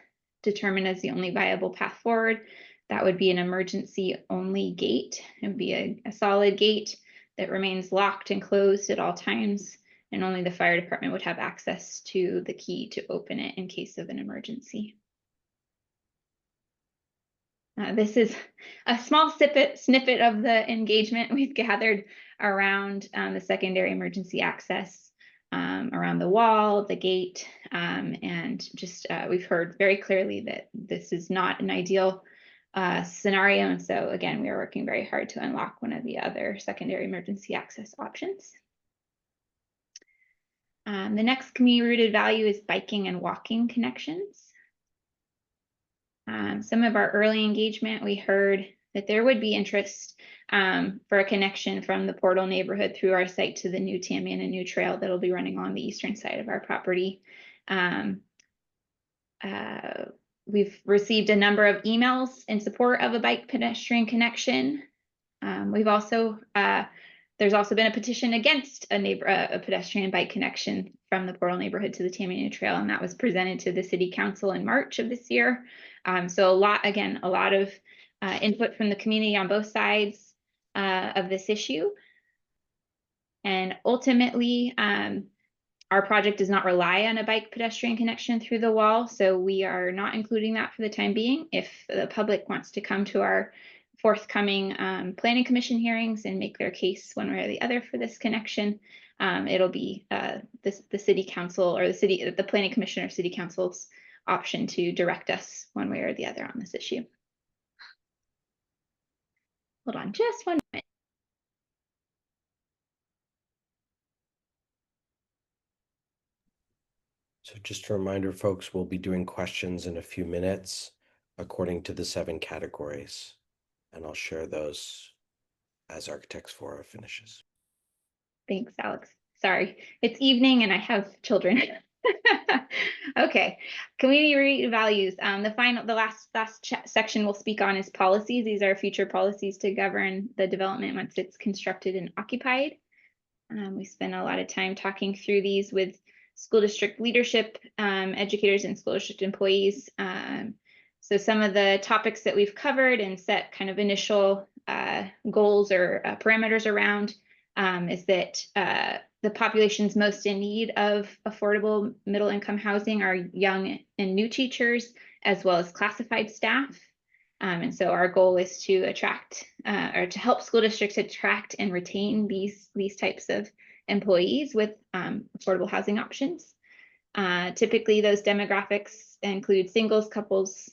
[SPEAKER 2] determined as the only viable path forward, that would be an emergency only gate. It would be a solid gate that remains locked and closed at all times, and only the fire department would have access to the key to open it in case of an emergency. This is a small snippet of the engagement we've gathered around the secondary emergency access, around the wall, the gate, and just we've heard very clearly that this is not an ideal scenario. And so again, we are working very hard to unlock one of the other secondary emergency access options. The next community rooted value is biking and walking connections. Some of our early engagement, we heard that there would be interest for a connection from the Portal neighborhood through our site to the new Tamiana New Trail that'll be running on the eastern side of our property. We've received a number of emails in support of a bike pedestrian connection. We've also there's also been a petition against a pedestrian bike connection from the Portal neighborhood to the Tamiana Trail, and that was presented to the City Council in March of this year. So a lot of input from the community on both sides of this issue. And ultimately, our project does not rely on a bike pedestrian connection through the wall, so we are not including that for the time being. If the public wants to come to our forthcoming planning commission hearings and make their case one way or the other for this connection, it'll be the city council or the planning commission or city council's option to direct us one way or the other on this issue. Hold on just one minute.
[SPEAKER 1] So just a reminder, folks, we'll be doing questions in a few minutes according to the 7 categories, and I'll share those as Architects Fora finishes.
[SPEAKER 2] Thanks, Alex. Sorry, it's evening and I have children. Okay, community values. The last section we'll speak on is policies. These are future policies to govern the development once it's constructed and occupied. We spent a lot of time talking through these with school district leadership, educators, and school district employees. So some of the topics that we've covered and set kind of initial goals or parameters around is that the populations most in need of affordable middle-income housing are young and new teachers, as well as classified staff. And so our goal is to attract or to help school districts attract and retain these types of employees with affordable housing options. Typically, those demographics include singles, couples,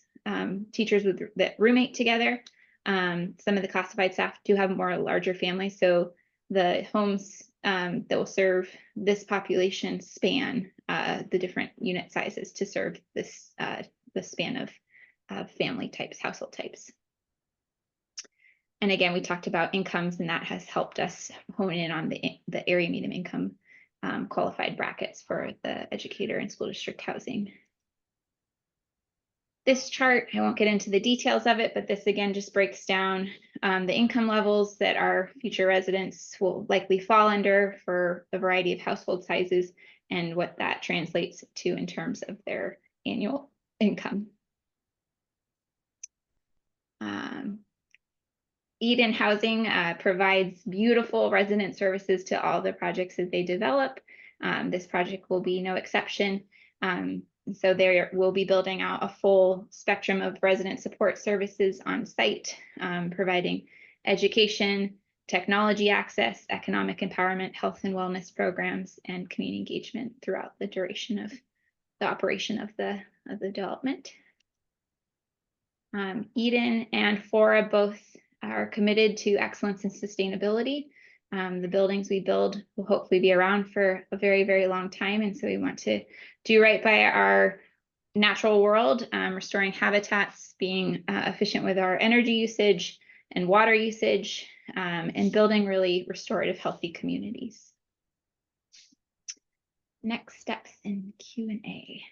[SPEAKER 2] teachers that roommate together. Some of the classified staff do have more larger families, so the homes that will serve this population span the different unit sizes to serve this the span of family types, household types. And again, we talked about incomes, and that has helped us hone in on the area median income qualified brackets for the educator and school district housing. This chart, I won't get into the details of it, but this again just breaks down the income levels that our future residents will likely fall under for a variety of household sizes and what that translates to in terms of their annual income. Eden Housing provides beautiful resident services to all the projects that they develop. This project will be no exception. So they will be building out a full spectrum of resident support services on site, providing education, technology access, economic empowerment, health and wellness programs, and community engagement throughout the duration of the operation of the development. Eden and Fora both are committed to excellence and sustainability. The buildings we build will hopefully be around for a very, very long time. And so we want to do right by our natural world, restoring habitats, being efficient with our energy usage and water usage, and building really restorative, healthy communities. Next steps in Q&A.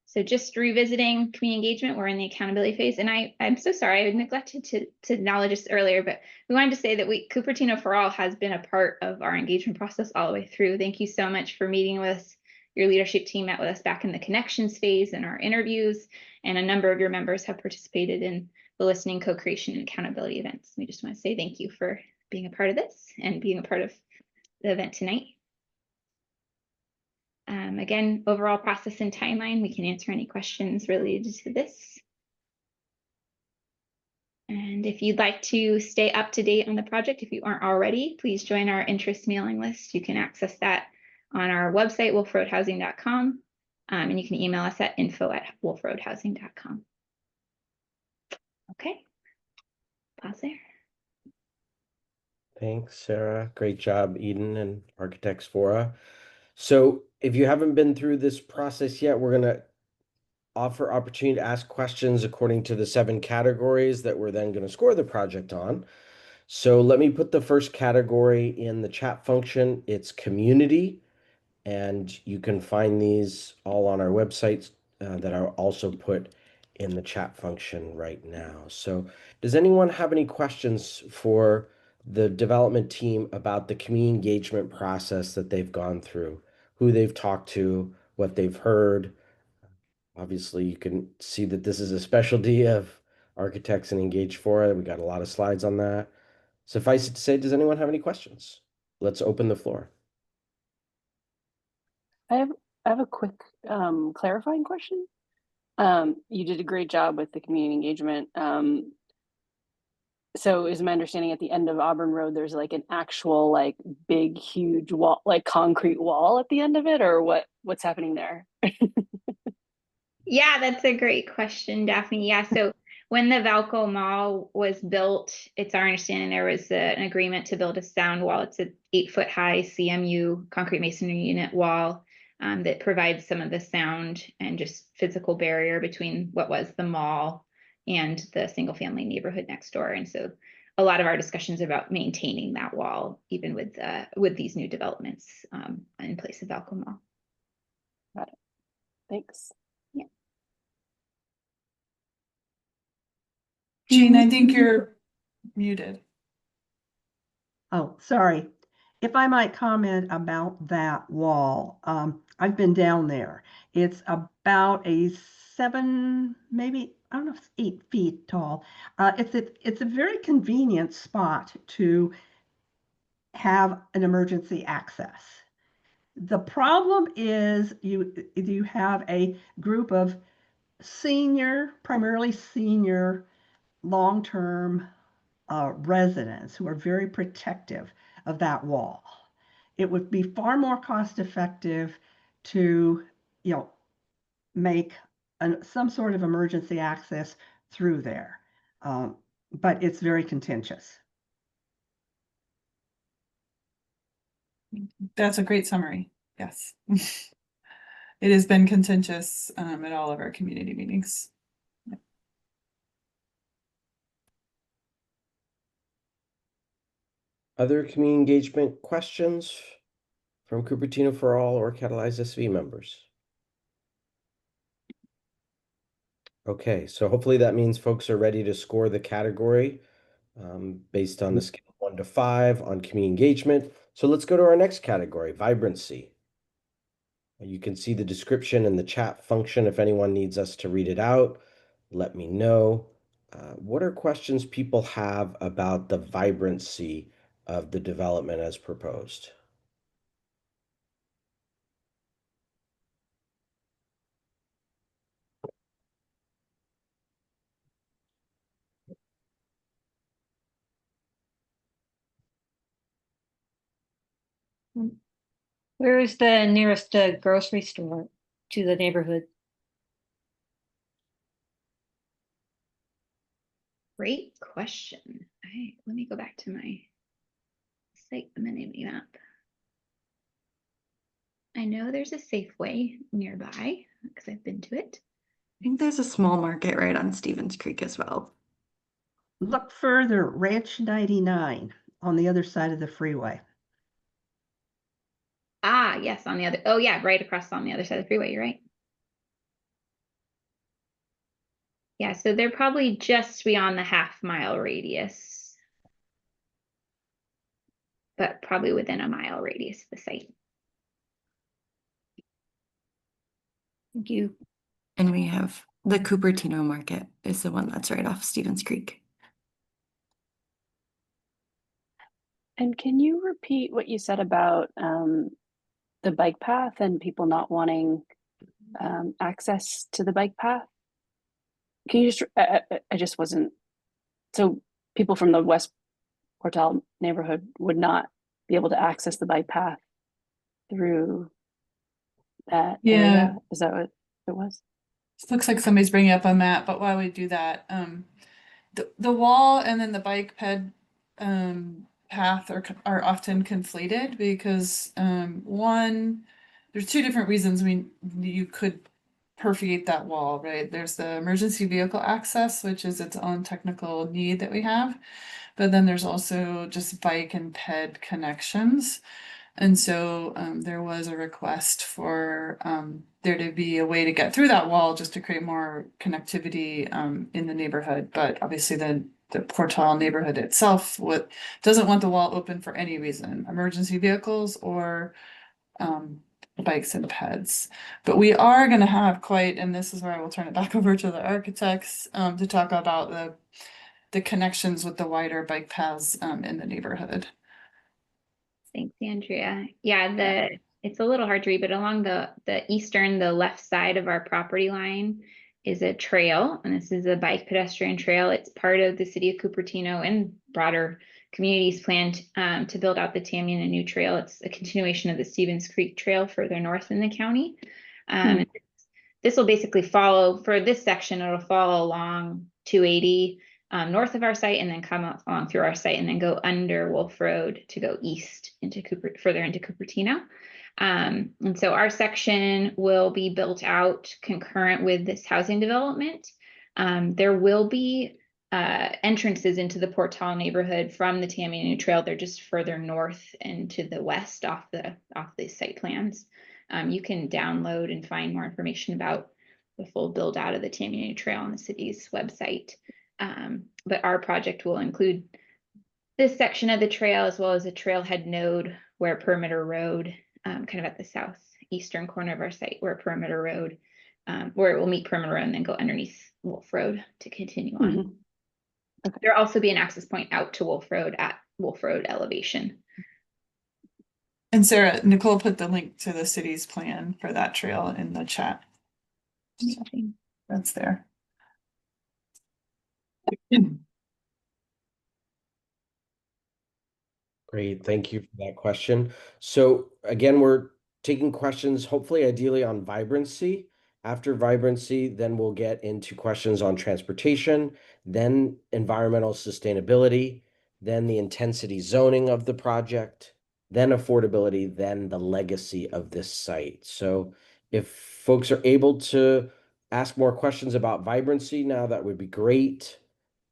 [SPEAKER 2] So just revisiting community engagement, we're in the accountability phase. And I'm so sorry, I neglected to acknowledge this earlier, but we wanted to say that Cupertino for All has been a part of our engagement process all the way through. Thank you so much for meeting with us. Your leadership team met with us back in the connections phase and our interviews, and a number of your members have participated in the listening, co-creation, and accountability events. We just want to say thank you for being a part of this and being a part of the event tonight. Again, overall process and timeline, we can answer any questions related to this. And if you'd like to stay up to date on the project, if you aren't already, please join our interest mailing list. You can access that on our website, wolferoadhousing.com, and you can email us at info@wolferoadhousing.com. Okay, pause there.
[SPEAKER 1] Thanks, Sarah. Great job, Eden and Architects Fora. So if you haven't been through this process yet, we're going to offer opportunity to ask questions according to the 7 categories that we're then going to score the project on. So let me put the first category in the chat function. It's community, and you can find these all on our website that are also put in the chat function right now. So does anyone have any questions for the development team about the community engagement process that they've gone through, who they've talked to, what they've heard? Obviously, you can see that this is a specialty of Architects and Engage Fora. We got a lot of slides on that. Suffice it to say, does anyone have any questions? Let's open the floor.
[SPEAKER 5] I have a quick clarifying question. You did a great job with the community engagement. So is my understanding at the end of Auburn Road, there's like an actual like big, huge wall, like concrete wall at the end of it, or what's happening there?
[SPEAKER 2] Yeah, that's a great question, Daphne. Yeah, so when the Valco Mall was built, it's our understanding there was an agreement to build a sound wall. It's an 8-foot high CMU concrete masonry unit wall that provides some of the sound and just physical barrier between what was the mall and the single family neighborhood next door. And so a lot of our discussions about maintaining that wall, even with these new developments in place of Valco Mall.
[SPEAKER 5] Got it. Thanks.
[SPEAKER 13] Jean, I think you're muted.
[SPEAKER 8] Oh, sorry. If I might comment about that wall, I've been down there. It's about a 7, maybe, I don't know if it's 8 feet tall. It's a very convenient spot to have an emergency access. The problem is you have a group of primarily senior, long-term residents who are very protective of that wall. It would be far more cost effective to, make some sort of emergency access through there. But it's very contentious.
[SPEAKER 13] That's a great summary. Yes. It has been contentious at all of our community meetings.
[SPEAKER 1] Other community engagement questions from Cupertino for All or Catalyze SV members? Okay, so hopefully that means folks are ready to score the category based on the scale of 1 to 5 on community engagement. So let's go to our next category, vibrancy. You can see the description in the chat function. If anyone needs us to read it out, let me know. What are questions people have about the vibrancy of the development as proposed?
[SPEAKER 9] Where is the nearest grocery store to the neighborhood?
[SPEAKER 2] Great question. Let me go back to my site amenity map. I know there's a Safeway nearby because I've been to it.
[SPEAKER 16] I think there's a small market right on Stevens Creek as well.
[SPEAKER 8] Look further, Ranch 99 on the other side of the freeway.
[SPEAKER 2] Ah, yes, on the other, oh yeah, right across on the other side of the freeway, you're right. Yeah, so they're probably just beyond the half-mile radius, but probably within a mile radius of the site.
[SPEAKER 9] Thank you.
[SPEAKER 16] And we have the Cupertino Market is the one that's right off Stevens Creek.
[SPEAKER 5] And can you repeat what you said about the bike path and people not wanting access to the bike path? Can you just, I just wasn't, so people from the West Quartile neighborhood would not be able to access the bike path through that area? Is that what it was?
[SPEAKER 13] It looks like somebody's bringing up a map, but while we do that, the wall and then the bike ped path are often conflated because one, there's two different reasons you could perforate that wall, right? There's the emergency vehicle access, which is its own technical need that we have, but then there's also just bike and ped connections. And so there was a request for there to be a way to get through that wall just to create more connectivity in the neighborhood. But obviously the Portal neighborhood itself doesn't want the wall open for any reason, emergency vehicles or bikes and peds. But we are going to have quite, and this is where I will turn it back over to the architects to talk about the connections with the wider bike paths in the neighborhood.
[SPEAKER 2] Thanks, Andrea. Yeah, it's a little hard to read, but along the the left side of our property line is a trail, and this is a bike pedestrian trail. It's part of the city of Cupertino and broader communities plan to build out the Tamian and New Trail. It's a continuation of the Stevens Creek Trail further north in the county. This will basically follow, for this section, it'll follow along 280 north of our site and then come along through our site and then go under Wolfe Road to go east into further into Cupertino. And so our section will be built out concurrent with this housing development. There will be entrances into the Portal neighborhood from the Tamiami Trail. They're just further north and to the west off the site plans. You can download and find more information about the full build out of the Tamiami Trail on the city's website. But our project will include this section of the trail as well as a trailhead node where Perimeter Road, kind of at the southeastern corner of our site, where Perimeter Road, where it will meet Perimeter Road and then go underneath Wolfe Road to continue on. Okay. There'll also be an access point out to Wolfe Road at Wolfe Road elevation.
[SPEAKER 13] And Sarah, Nicole put the link to the city's plan for that trail in the chat. So that's there.
[SPEAKER 1] Great, thank you for that question. So again, we're taking questions, hopefully ideally on vibrancy. After vibrancy, then we'll get into questions on transportation, then environmental sustainability, then the intensity zoning of the project, then affordability, then the legacy of this site. So if folks are able to ask more questions about vibrancy now, that would be great.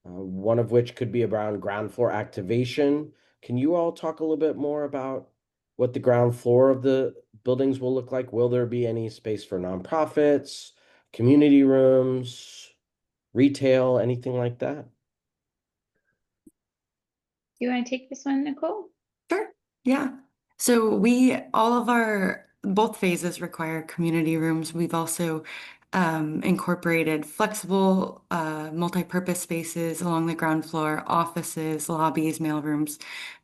[SPEAKER 1] One of which could be around ground floor activation. Can you all talk a little bit more about what the ground floor of the buildings will look like? Will there be any space for nonprofits, community rooms, retail, anything like that?
[SPEAKER 2] You want to take this one, Nicole?
[SPEAKER 16] Sure. Yeah. So all of our both phases require community rooms. We've also incorporated flexible multi-purpose spaces along the ground floor, offices, lobbies, mailrooms,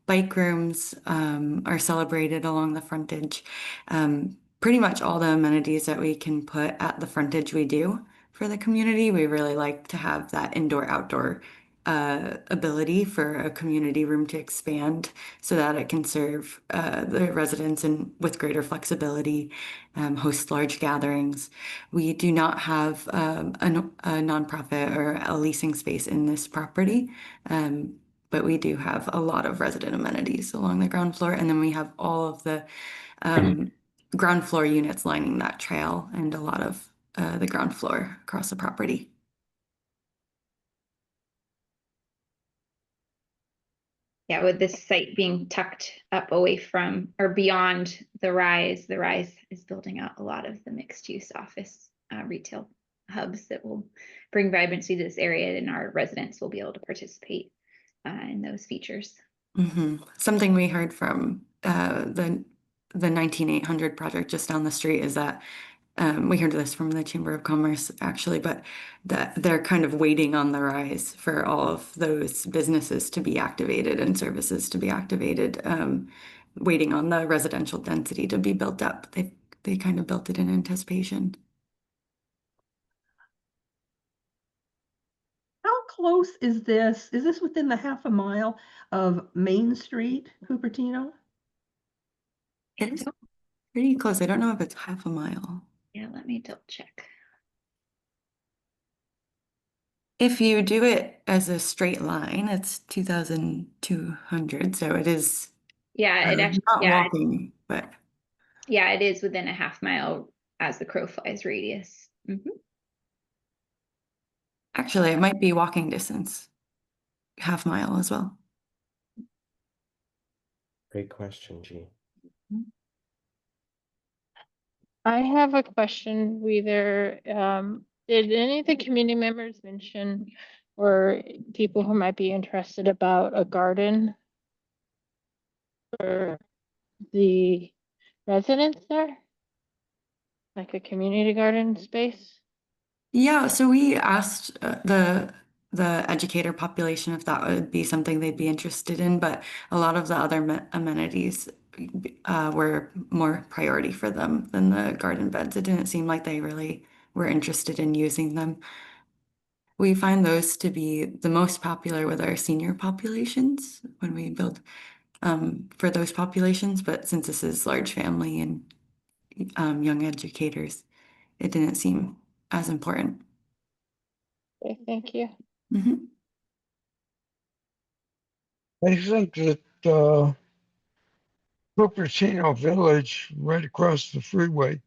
[SPEAKER 16] bike rooms are celebrated along the frontage. Pretty much all the amenities that we can put at the frontage we do for the community. We really like to have that indoor-outdoor ability for a community room to expand so that it can serve the residents and with greater flexibility, host large gatherings. We do not have a nonprofit or a leasing space in this property, but we do have a lot of resident amenities along the ground floor. And then we have all of the ground floor units lining that trail and a lot of the ground floor across the property.
[SPEAKER 2] Yeah, with this site being tucked up away from or beyond the rise is building out a lot of the mixed use office retail hubs that will bring vibrancy to this area, and our residents will be able to participate in those features.
[SPEAKER 16] Something we heard from the 19800 project just down the street is that we heard this from the Chamber of Commerce actually, but that they're kind of waiting on the rise for all of those businesses to be activated and services to be activated, waiting on the residential density to be built up. They kind of built it in anticipation.
[SPEAKER 8] How close is this? Is this within the half a mile of Main Street, Cupertino?
[SPEAKER 16] It is pretty close. I don't know if it's half a mile.
[SPEAKER 2] Yeah, let me double check.
[SPEAKER 16] If you do it as a straight line, it's 2,200. So it is
[SPEAKER 2] Yeah, it actually,
[SPEAKER 16] not
[SPEAKER 2] yeah,
[SPEAKER 16] walking, but
[SPEAKER 2] yeah, it is within a half mile as the crow flies radius.
[SPEAKER 16] actually it might be walking distance, half mile as well.
[SPEAKER 1] Great question, G.
[SPEAKER 17] I have a question. Did any of the community members mention or people who might be interested about a garden for the residents there? Like a community garden space?
[SPEAKER 16] Yeah, so we asked the educator population if that would be something they'd be interested in, but a lot of the other amenities were more priority for them than the garden beds. It didn't seem like they really were interested in using them. We find those to be the most popular with our senior populations when we build for those populations, but since this is large family and young educators, it didn't seem as important.
[SPEAKER 17] Okay, thank you.
[SPEAKER 18] I think that Cupertino Village, right across the freeway,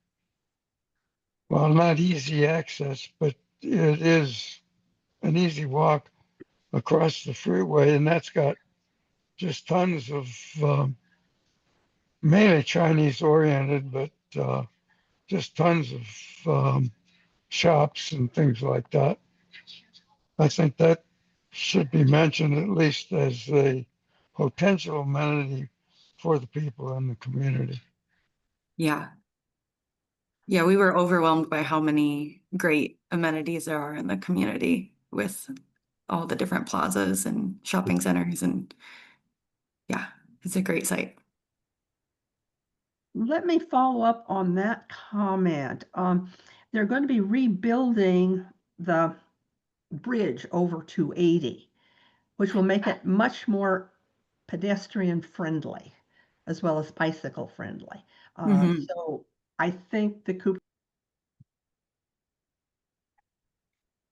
[SPEAKER 18] well, not easy access, but it is an easy walk across the freeway, and that's got just tons of mainly Chinese oriented, but just tons of shops and things like that. I think that should be mentioned at least as a potential amenity for the people in the community.
[SPEAKER 16] Yeah. Yeah, we were overwhelmed by how many great amenities there are in the community with all the different plazas and shopping centers, and yeah, it's a great site.
[SPEAKER 8] Let me follow up on that comment. They're going to be rebuilding the bridge over 280, which will make it much more pedestrian friendly as well as bicycle friendly. So I think the Cooper.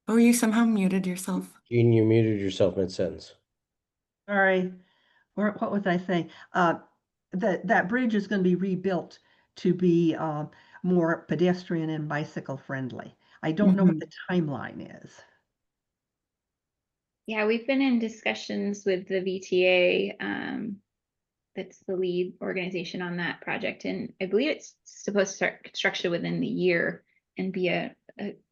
[SPEAKER 16] Oh, you somehow muted yourself.
[SPEAKER 1] Gene, you muted yourself mid-sentence.
[SPEAKER 8] Sorry, what was I saying? That bridge is going to be rebuilt to be more pedestrian and bicycle friendly. I don't know what the timeline is.
[SPEAKER 2] Yeah, we've been in discussions with the VTA, that's the lead organization on that project, and I believe it's supposed to start construction within the year and be a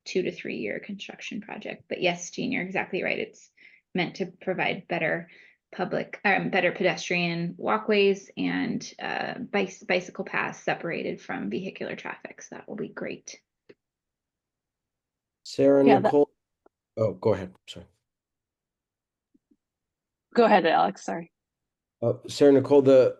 [SPEAKER 2] 2 to 3 year construction project. But yes, Jean, you're exactly right. It's meant to provide better better pedestrian walkways and bicycle paths separated from vehicular traffic. So that will be great.
[SPEAKER 1] Sarah,
[SPEAKER 5] Yeah,
[SPEAKER 1] Nicole. Oh, go ahead. Sorry.
[SPEAKER 5] Go ahead, Alex. Sorry.
[SPEAKER 1] Sarah, Nicole, the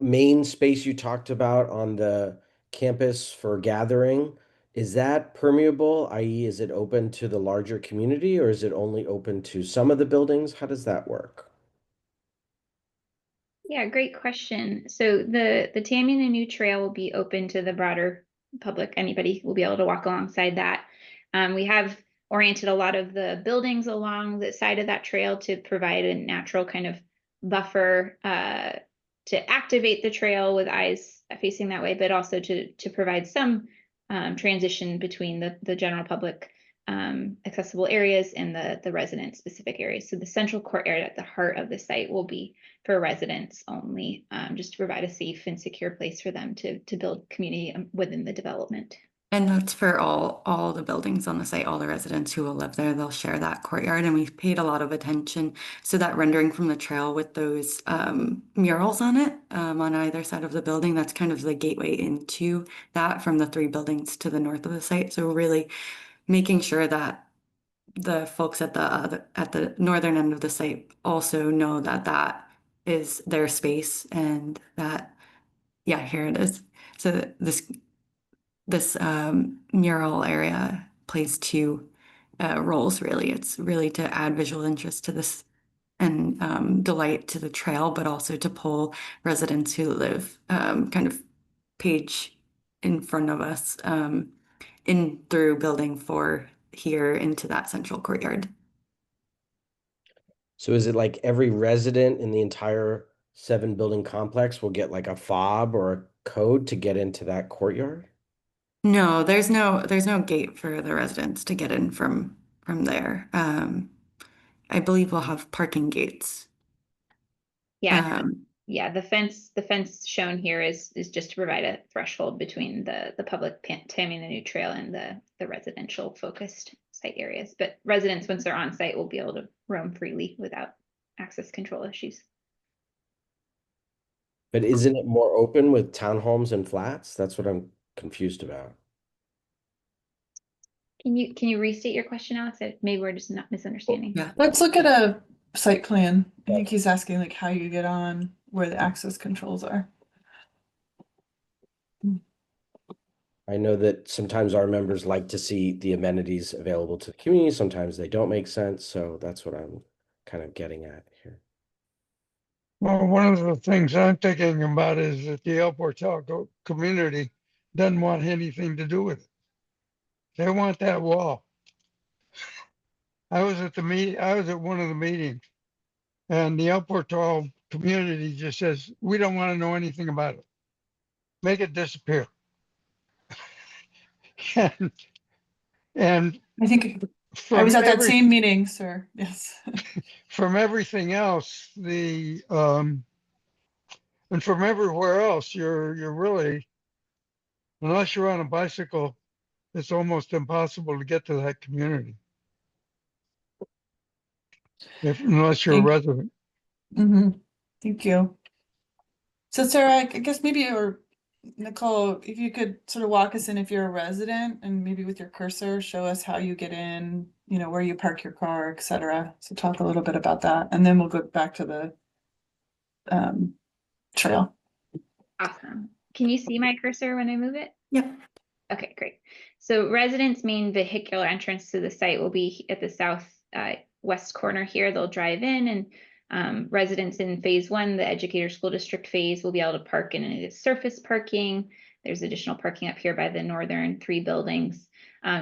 [SPEAKER 1] main space you talked about on the campus for gathering, is that permeable, i.e., is it open to the larger community, or is it only open to some of the buildings? How does that work?
[SPEAKER 2] Yeah, great question. So the Tamiami New Trail will be open to the broader public. Anybody will be able to walk alongside that. We have oriented a lot of the buildings along the side of that trail to provide a natural kind of buffer to activate the trail with eyes facing that way, but also to provide some transition between the general public accessible areas and the resident specific areas. So the central courtyard at the heart of the site will be for residents only, just to provide a safe and secure place for them to build community within the development.
[SPEAKER 16] And that's for all the buildings on the site, all the residents who will live there, they'll share that courtyard. And we've paid a lot of attention. So that rendering from the trail with those murals on it, on either side of the building, that's kind of the gateway into that from the 3 buildings to the north of the site. So really making sure that the folks at the northern end of the site also know that that is their space and that, yeah, here it is. So this mural area plays 2 roles, really. It's really to add visual interest to this and delight to the trail, but also to pull residents who live kind of page in front of us in through building 4 here into that central courtyard.
[SPEAKER 1] So is it like every resident in the entire 7 building complex will get like a fob or a code to get into that courtyard?
[SPEAKER 16] No, there's no gate for the residents to get in from there. I believe we'll have parking gates.
[SPEAKER 2] Yeah, yeah. The fence shown here is just to provide a threshold between the public Tamiami New Trail and the residential focused site areas. But residents, once they're on site, will be able to roam freely without access control issues.
[SPEAKER 1] But isn't it more open with townhomes and flats? That's what I'm confused about.
[SPEAKER 2] Can you restate your question, Alex? Maybe we're just not misunderstanding.
[SPEAKER 16] Yeah.
[SPEAKER 13] Let's look at a site plan. I think he's asking like how you get on, where the access controls are.
[SPEAKER 1] I know that sometimes our members like to see the amenities available to the community. Sometimes they don't make sense. So that's what I'm kind of getting at here.
[SPEAKER 18] Well, one of the things I'm thinking about is that the El Portal community doesn't want anything to do with it. They want that wall. I was at one of the meetings, and the El Portal community just says, we don't want to know anything about it. Make it disappear. and
[SPEAKER 13] I think I was at that same meeting, sir. Yes.
[SPEAKER 18] From everything else, and from everywhere else, you're really, unless you're on a bicycle, it's almost impossible to get to that community. Unless you're a resident.
[SPEAKER 13] Thank you. So Sarah, I guess maybe, or Nicole, if you could sort of walk us in if you're a resident and maybe with your cursor, show us how you get in, where you park your car, etc. So talk a little bit about that, and then we'll go back to the trail.
[SPEAKER 2] Awesome. Can you see my cursor when I move it?
[SPEAKER 16] Yep.
[SPEAKER 2] Okay, great. So residents' main vehicular entrance to the site will be at the south west corner here. They'll drive in, and residents in phase 1, the educator school district phase, will be able to park in a surface parking. There's additional parking up here by the northern 3 buildings.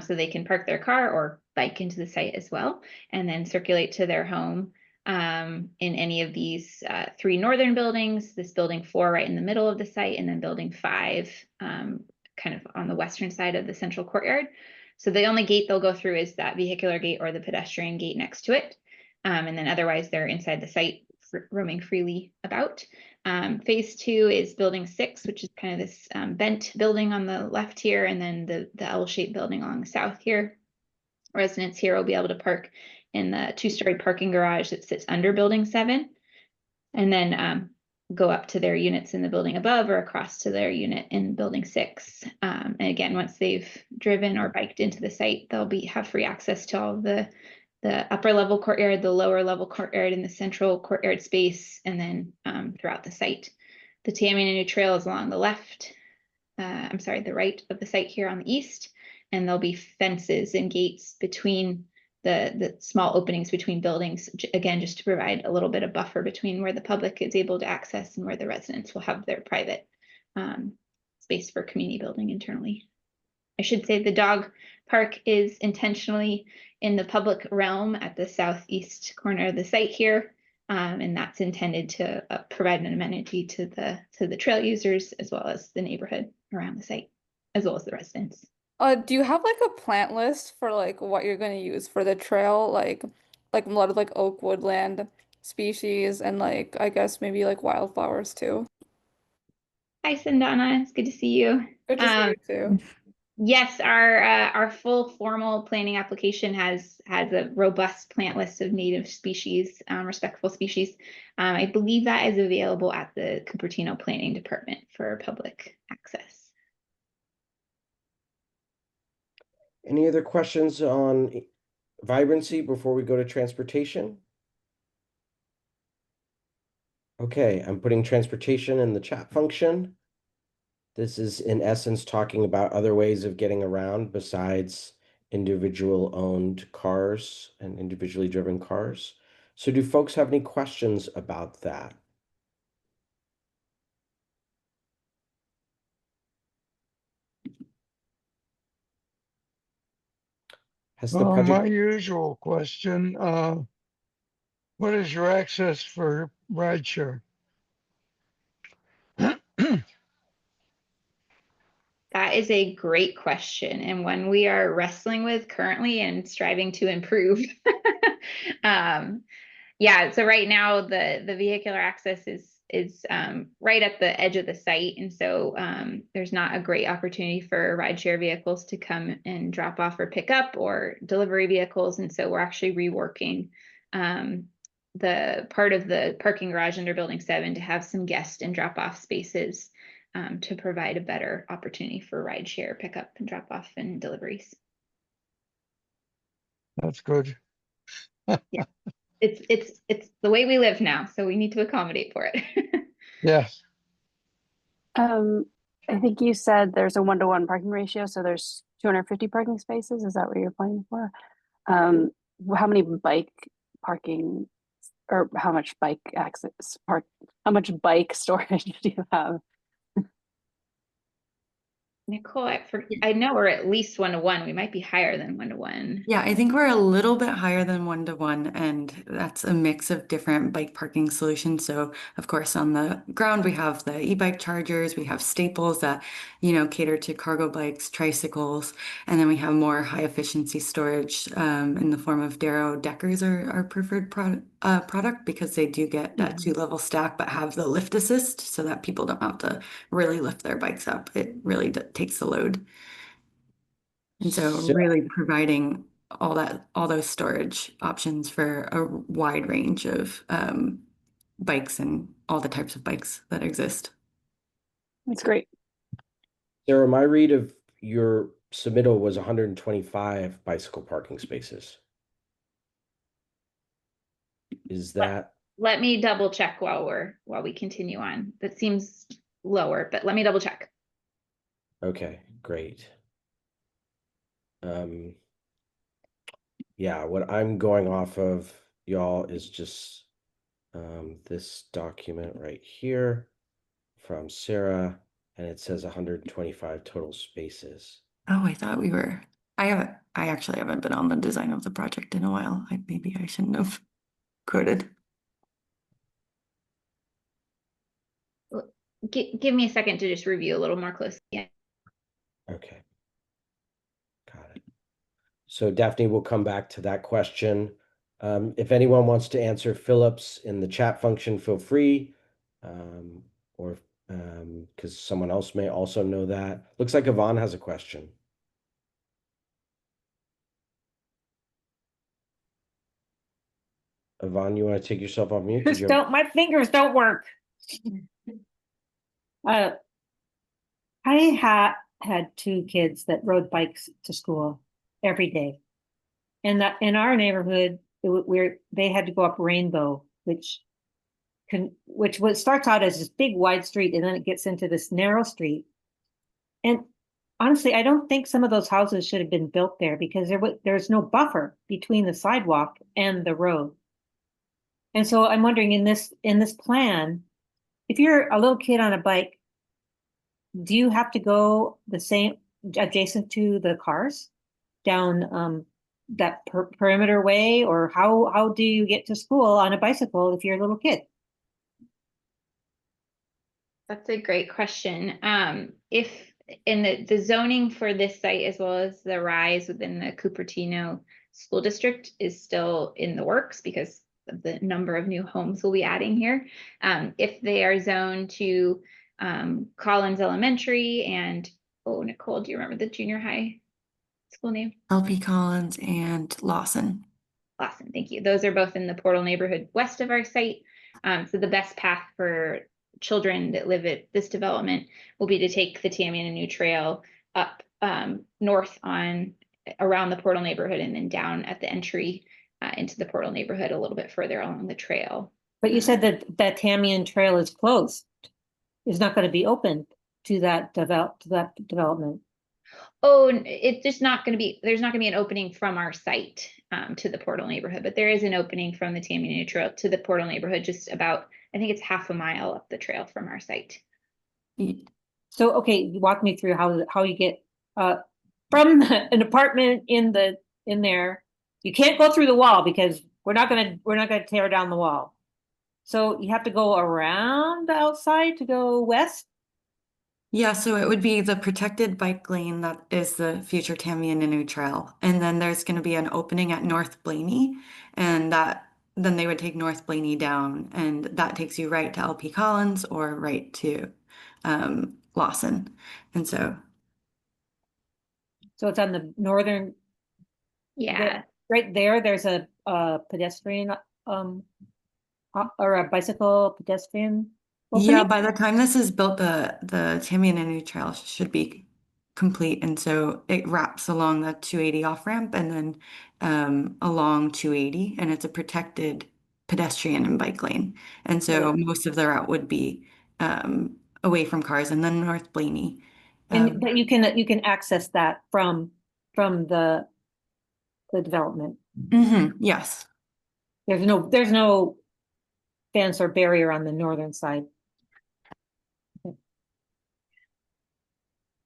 [SPEAKER 2] So they can park their car or bike into the site as well, and then circulate to their home in any of these 3 northern buildings, this building 4 right in the middle of the site, and then building 5 kind of on the western side of the central courtyard. So the only gate they'll go through is that vehicular gate or the pedestrian gate next to it. And then otherwise they're inside the site roaming freely about. Phase 2 is building 6, which is kind of this bent building on the left here, and then the L-shaped building along the south here. Residents here will be able to park in the two-story parking garage that sits under building 7, and then go up to their units in the building above or across to their unit in building 6. And again, once they've driven or biked into the site, they'll have free access to all the upper level courtyard, the lower level courtyard, and the central courtyard space, and then throughout the site. The Tamiami trail is along the left, the right of the site here on the east, and there'll be fences and gates between the small openings between buildings, again, just to provide a little bit of buffer between where the public is able to access and where the residents will have their private space for community building internally. I should say the dog park is intentionally in the public realm at the southeast corner of the site here. And that's intended to provide an amenity to the trail users as well as the neighborhood around the site, as well as the residents.
[SPEAKER 19] Do you have like a plant list for like what you're going to use for the trail? Like a lot of like oak woodland species and like I guess maybe like wildflowers too.
[SPEAKER 2] Hi, Sandana. It's good to see you.
[SPEAKER 19] Good to see you too.
[SPEAKER 2] Yes, our full formal planning application has a robust plant list of native species, respectful species. I believe that is available at the Cupertino Planning Department for public access.
[SPEAKER 1] Any other questions on vibrancy before we go to transportation? Okay, I'm putting transportation in the chat function. This is in essence talking about other ways of getting around besides individual owned cars and individually driven cars. So do folks have any questions about that? Has the project...
[SPEAKER 18] My usual question, what is your access for rideshare?
[SPEAKER 2] That is a great question, and one we are wrestling with currently and striving to improve. Yeah, so right now the vehicular access is right at the edge of the site, and so there's not a great opportunity for rideshare vehicles to come and drop off or pick up, or delivery vehicles, and so we're actually reworking the part of the parking garage under building 7 to have some guest and drop off spaces to provide a better opportunity for rideshare pickup and drop off and deliveries.
[SPEAKER 18] That's good.
[SPEAKER 2] Yeah, it's the way we live now, so we need to accommodate for it.
[SPEAKER 18] Yes.
[SPEAKER 5] I think you said there's a 1-to-1 parking ratio, so there's 250 parking spaces. Is that what you're planning for? How many bike parking, or how much bike access how much bike storage do you have?
[SPEAKER 2] Nicole, I know we're at least 1-to-1. We might be higher than 1-to-1.
[SPEAKER 16] Yeah, I think we're a little bit higher than 1-to-1, and that's a mix of different bike parking solutions. So, of course, on the ground, we have the e-bike chargers, we have staples that, cater to cargo bikes, tricycles, and then we have more high efficiency storage in the form of Darrow Deckers are our preferred product because they do get that 2-level stack but have the lift assist so that people don't have to really lift their bikes up. It really takes the load. And so really providing all those storage options for a wide range of bikes and all the types of bikes that exist.
[SPEAKER 5] That's great.
[SPEAKER 1] Sarah, my read of your submittal was 125 bicycle parking spaces. Is that...
[SPEAKER 2] Let me double check while we continue on. That seems lower, but let me double check.
[SPEAKER 1] Okay, great. Yeah, what I'm going off of, y'all, is just this document right here from Sarah, and it says 125 total spaces.
[SPEAKER 16] Oh, I thought I actually haven't been on the design of the project in a while. Maybe I shouldn't have quoted.
[SPEAKER 2] Give me a second to just review a little more closely.
[SPEAKER 1] Okay. Got it. So Daphne will come back to that question. If anyone wants to answer Phillips in the chat function, feel free, or because someone else may also know that. Looks like Yvonne has a question. Yvonne, you want to take yourself off mute? Did
[SPEAKER 9] Just
[SPEAKER 1] you
[SPEAKER 9] don't, my fingers don't work. Uh, I had two kids that rode bikes to school every day. And that in our neighborhood, they had to go up Rainbow, which starts out as this big wide street, and then it gets into this narrow street. And honestly, I don't think some of those houses should have been built there because there's no buffer between the sidewalk and the road. And so I'm wondering in this plan, if you're a little kid on a bike, do you have to go the same adjacent to the cars down that perimeter way, or how do you get to school on a bicycle if you're a little kid?
[SPEAKER 2] That's a great question. If in the zoning for this site, as well as the rise within the Cupertino school district, is still in the works because of the number of new homes we'll be adding here. If they are zoned to Collins Elementary and, oh, Nicole, do you remember the junior high school name?
[SPEAKER 16] LP Collins and Lawson.
[SPEAKER 2] Lawson, thank you. Those are both in the Portal neighborhood west of our site. So the best path for children that live at this development will be to take the Tamiananu Trail up north around the Portal neighborhood and then down at the entry into the Portal neighborhood a little bit further along the trail.
[SPEAKER 9] But you said that Tamian Trail is closed. It's not going to be open to that development.
[SPEAKER 2] Oh, it's just not going to be, there's not going to be an opening from our site to the Portal neighborhood, but there is an opening from the Tamiananu Trail to the Portal neighborhood, just about, I think it's half a mile up the trail from our site.
[SPEAKER 9] So, okay, walk me through how you get from an apartment in there. You can't go through the wall because we're not gonna tear down the wall. So you have to go around the outside to go west.
[SPEAKER 16] Yeah, so it would be the protected bike lane that is the future Tamianinu Trail. And then there's going to be an opening at North Blaney, and then they would take North Blaney down, and that takes you right to LP Collins or right to Lawson. And so
[SPEAKER 9] it's on the northern.
[SPEAKER 2] Yeah.
[SPEAKER 9] Right there, there's a pedestrian or a bicycle pedestrian opening.
[SPEAKER 16] yeah, by the time this is built, the Tamianinu Trail should be complete, and so it wraps along the 280 off ramp and then along 280, and it's a protected pedestrian and bike lane, and so most of the route would be away from cars, and then North Blaney.
[SPEAKER 9] But you can access that from the development.
[SPEAKER 16] Yes.
[SPEAKER 9] There's no fence or barrier on the northern side.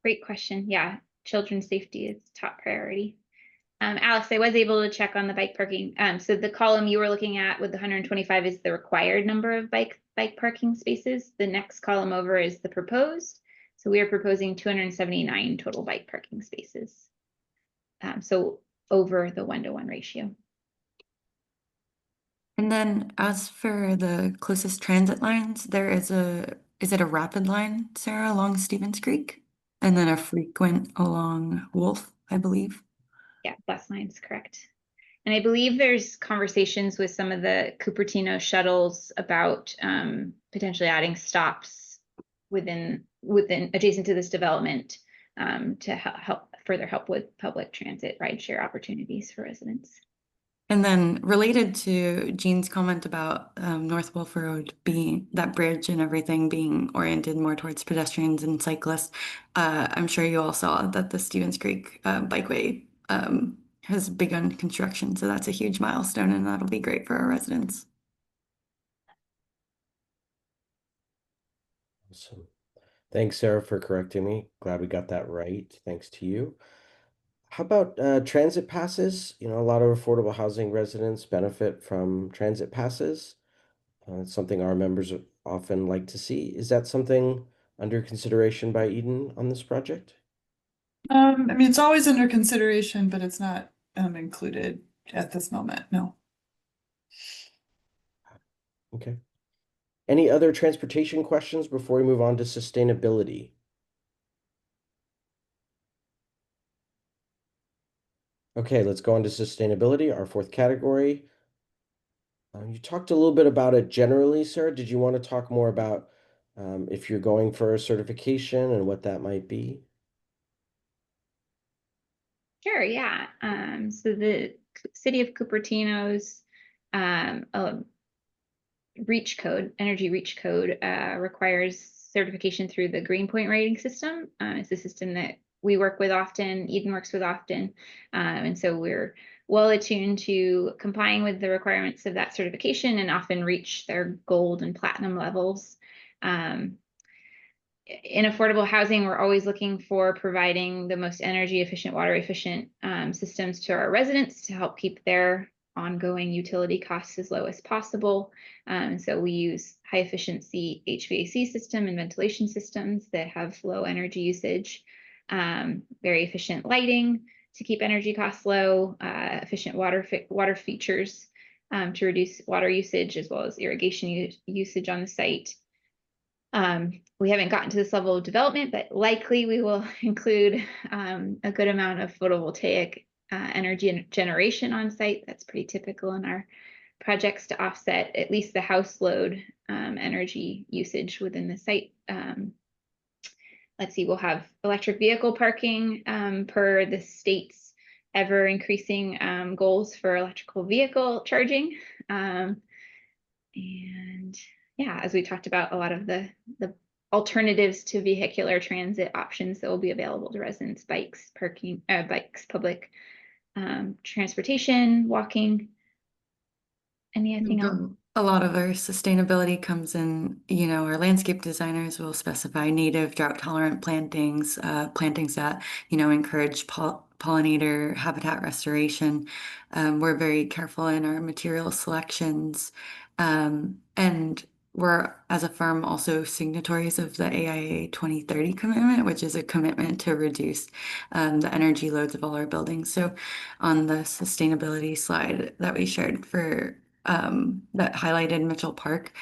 [SPEAKER 2] Great question. Yeah, children's safety is top priority. Alex, I was able to check on the bike parking. So the column you were looking at with the 125 is the required number of bike parking spaces. The next column over is the proposed. So we are proposing 279 total bike parking spaces. So over the 1-to-1 ratio.
[SPEAKER 16] And then as for the closest transit lines, is it a rapid line, Sarah, along Stevens Creek? And then a frequent along Wolfe, I believe.
[SPEAKER 2] Yeah, bus lines, correct. And I believe there's conversations with some of the Cupertino shuttles about potentially adding stops within adjacent to this development to further help with public transit rideshare opportunities for residents.
[SPEAKER 16] And then related to Jean's comment about North Wolfe Road being that bridge and everything being oriented more towards pedestrians and cyclists, I'm sure you all saw that the Stevens Creek bikeway has begun construction. So that's a huge milestone, and that'll be great for our residents.
[SPEAKER 1] Awesome. Thanks, Sarah, for correcting me. Glad we got that right. Thanks to you. How about transit passes? You know, a lot of affordable housing residents benefit from transit passes. It's something our members often like to see. Is that something under consideration by Eden on this project?
[SPEAKER 13] I mean, it's always under consideration, but it's not included at this moment, no.
[SPEAKER 1] Okay. Any other transportation questions before we move on to sustainability? Okay, let's go on to sustainability, our fourth category. You talked a little bit about it generally, Sarah. Did you want to talk more about if you're going for a certification and what that might be?
[SPEAKER 2] Sure, yeah. So the City of Cupertino's reach code, energy reach code, requires certification through the Green Point rating system. It's a system that we work with often, Eden works with often. And so we're well attuned to complying with the requirements of that certification and often reach their gold and platinum levels. In affordable housing, we're always looking for providing the most energy efficient, water efficient systems to our residents to help keep their ongoing utility costs as low as possible. So we use high efficiency HVAC system and ventilation systems that have low energy usage, very efficient lighting to keep energy costs low, efficient water features to reduce water usage, as well as irrigation usage on the site. We haven't gotten to this level of development, but likely we will include a good amount of photovoltaic energy generation on site. That's pretty typical in our projects to offset at least the house load energy usage within the site. Let's see, we'll have electric vehicle parking per the state's ever increasing goals for electrical vehicle charging. And yeah, as we talked about, a lot of the alternatives to vehicular transit options that will be available to residents, bikes, parking, public transportation, walking. Anything else?
[SPEAKER 16] A lot of our sustainability comes in, our landscape designers will specify native drought tolerant plantings, plantings that, encourage pollinator habitat restoration. We're very careful in our material selections. And we're, as a firm, also signatories of the AIA 2030 commitment, which is a commitment to reduce the energy loads of all our buildings. So on the sustainability slide that we shared that highlighted Mitchell Park,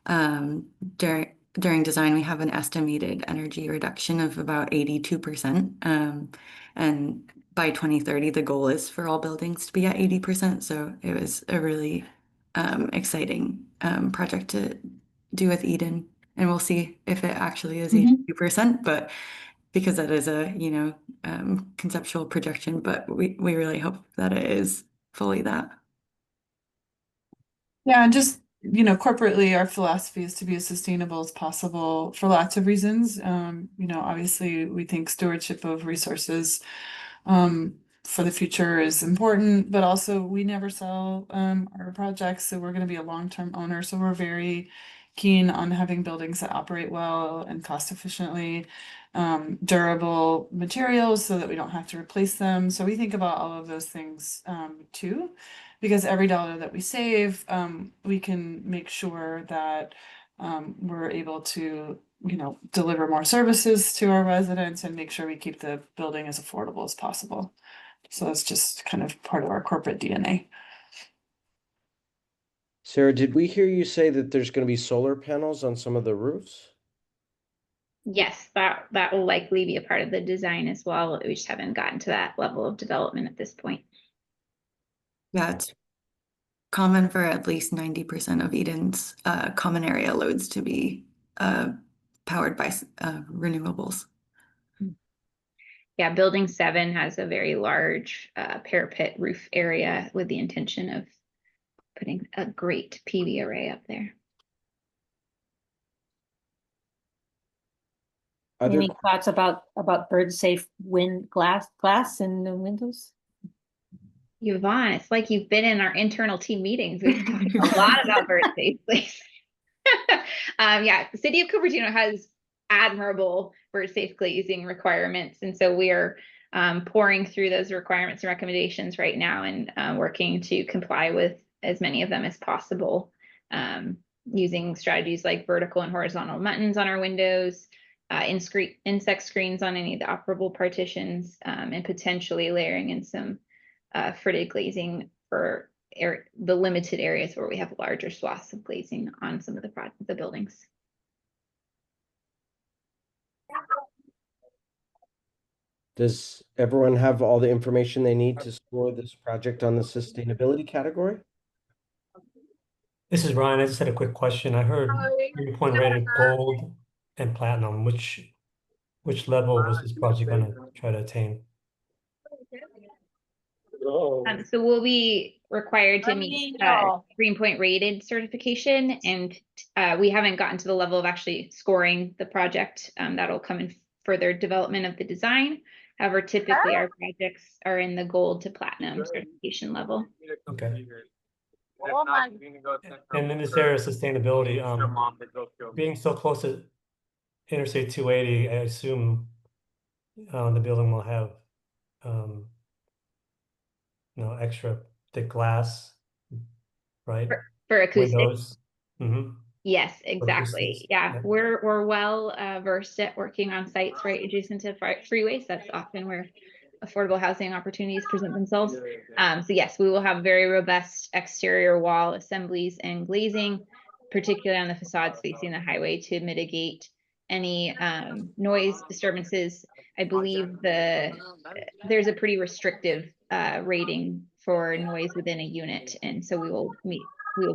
[SPEAKER 16] during design, we have an estimated energy reduction of about 82%. And by 2030, the goal is for all buildings to be at 80%. So it was a really exciting project to do with Eden. And we'll see if it actually is 82%, but because that is a, conceptual projection, but we really hope that it is fully that.
[SPEAKER 13] Yeah, and just, corporately, our philosophy is to be as sustainable as possible for lots of reasons. Obviously, we think stewardship of resources for the future is important, but also we never sell our projects, so we're going to be a long-term owner. So we're very keen on having buildings that operate well and cost efficiently, durable materials so that we don't have to replace them. So we think about all of those things too, because every dollar that we save, we can make sure that we're able to, deliver more services to our residents and make sure we keep the building as affordable as possible. So that's just kind of part of our corporate DNA.
[SPEAKER 1] Sarah, did we hear you say that there's going to be solar panels on some of the roofs?
[SPEAKER 2] Yes, that will likely be a part of the design as well. We just haven't gotten to that level of development at this point.
[SPEAKER 16] Yeah, it's common for at least 90% of Eden's common area loads to be powered by renewables.
[SPEAKER 2] Yeah, building 7 has a very large parapet roof area with the intention of putting a great PV array up there.
[SPEAKER 9] Any thoughts about bird safe glass in the windows?
[SPEAKER 2] Yvonne, it's like you've been in our internal team meetings. We've talked a lot about bird safe place. Yeah, the city of Cupertino has admirable bird safe glazing requirements, and so we are pouring through those requirements and recommendations right now and working to comply with as many of them as possible, using strategies like vertical and horizontal muttons on our windows, insect screens on any of the operable partitions, and potentially layering in some fritted glazing for the limited areas where we have larger swaths of glazing on some of the buildings.
[SPEAKER 1] Does everyone have all the information they need to score this project on the sustainability category?
[SPEAKER 10] This is Ryan. I just had a quick question. I heard 3-point rated gold and platinum. Which level was this project going to try to attain?
[SPEAKER 2] So we'll be required to meet Green Point rated certification, and we haven't gotten to the level of actually scoring the project. That'll come in further development of the design. However, typically our projects are in the gold to platinum certification level.
[SPEAKER 10] Okay. And in this area of sustainability, being so close to Interstate 280, I assume the building will have extra thick glass, right?
[SPEAKER 2] For acoustics.
[SPEAKER 10] Windows. Mm-hmm.
[SPEAKER 2] Yes, exactly. Yeah, we're well versed at working on sites right adjacent to freeways. That's often where affordable housing opportunities present themselves. So yes, we will have very robust exterior wall assemblies and glazing, particularly on the facades facing the highway, to mitigate any noise disturbances. I believe there's a pretty restrictive rating for noise within a unit, and so we will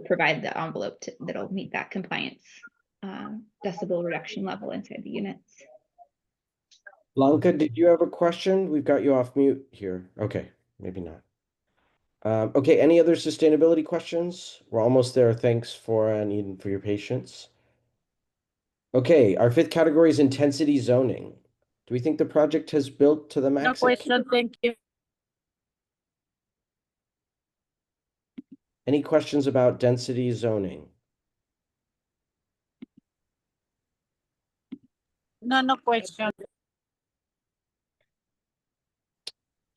[SPEAKER 2] provide the envelope that'll meet that compliance decibel reduction level inside the units.
[SPEAKER 1] Blanca, did you have a question? We've got you off mute here. Okay, maybe not. Okay, any other sustainability questions? We're almost there. Thanks, Fora and Eden, for your patience. Okay, our fifth category is intensity zoning. Do we think the project has built to the max?
[SPEAKER 11] No question, thank you.
[SPEAKER 1] Any questions about density zoning?
[SPEAKER 11] No question.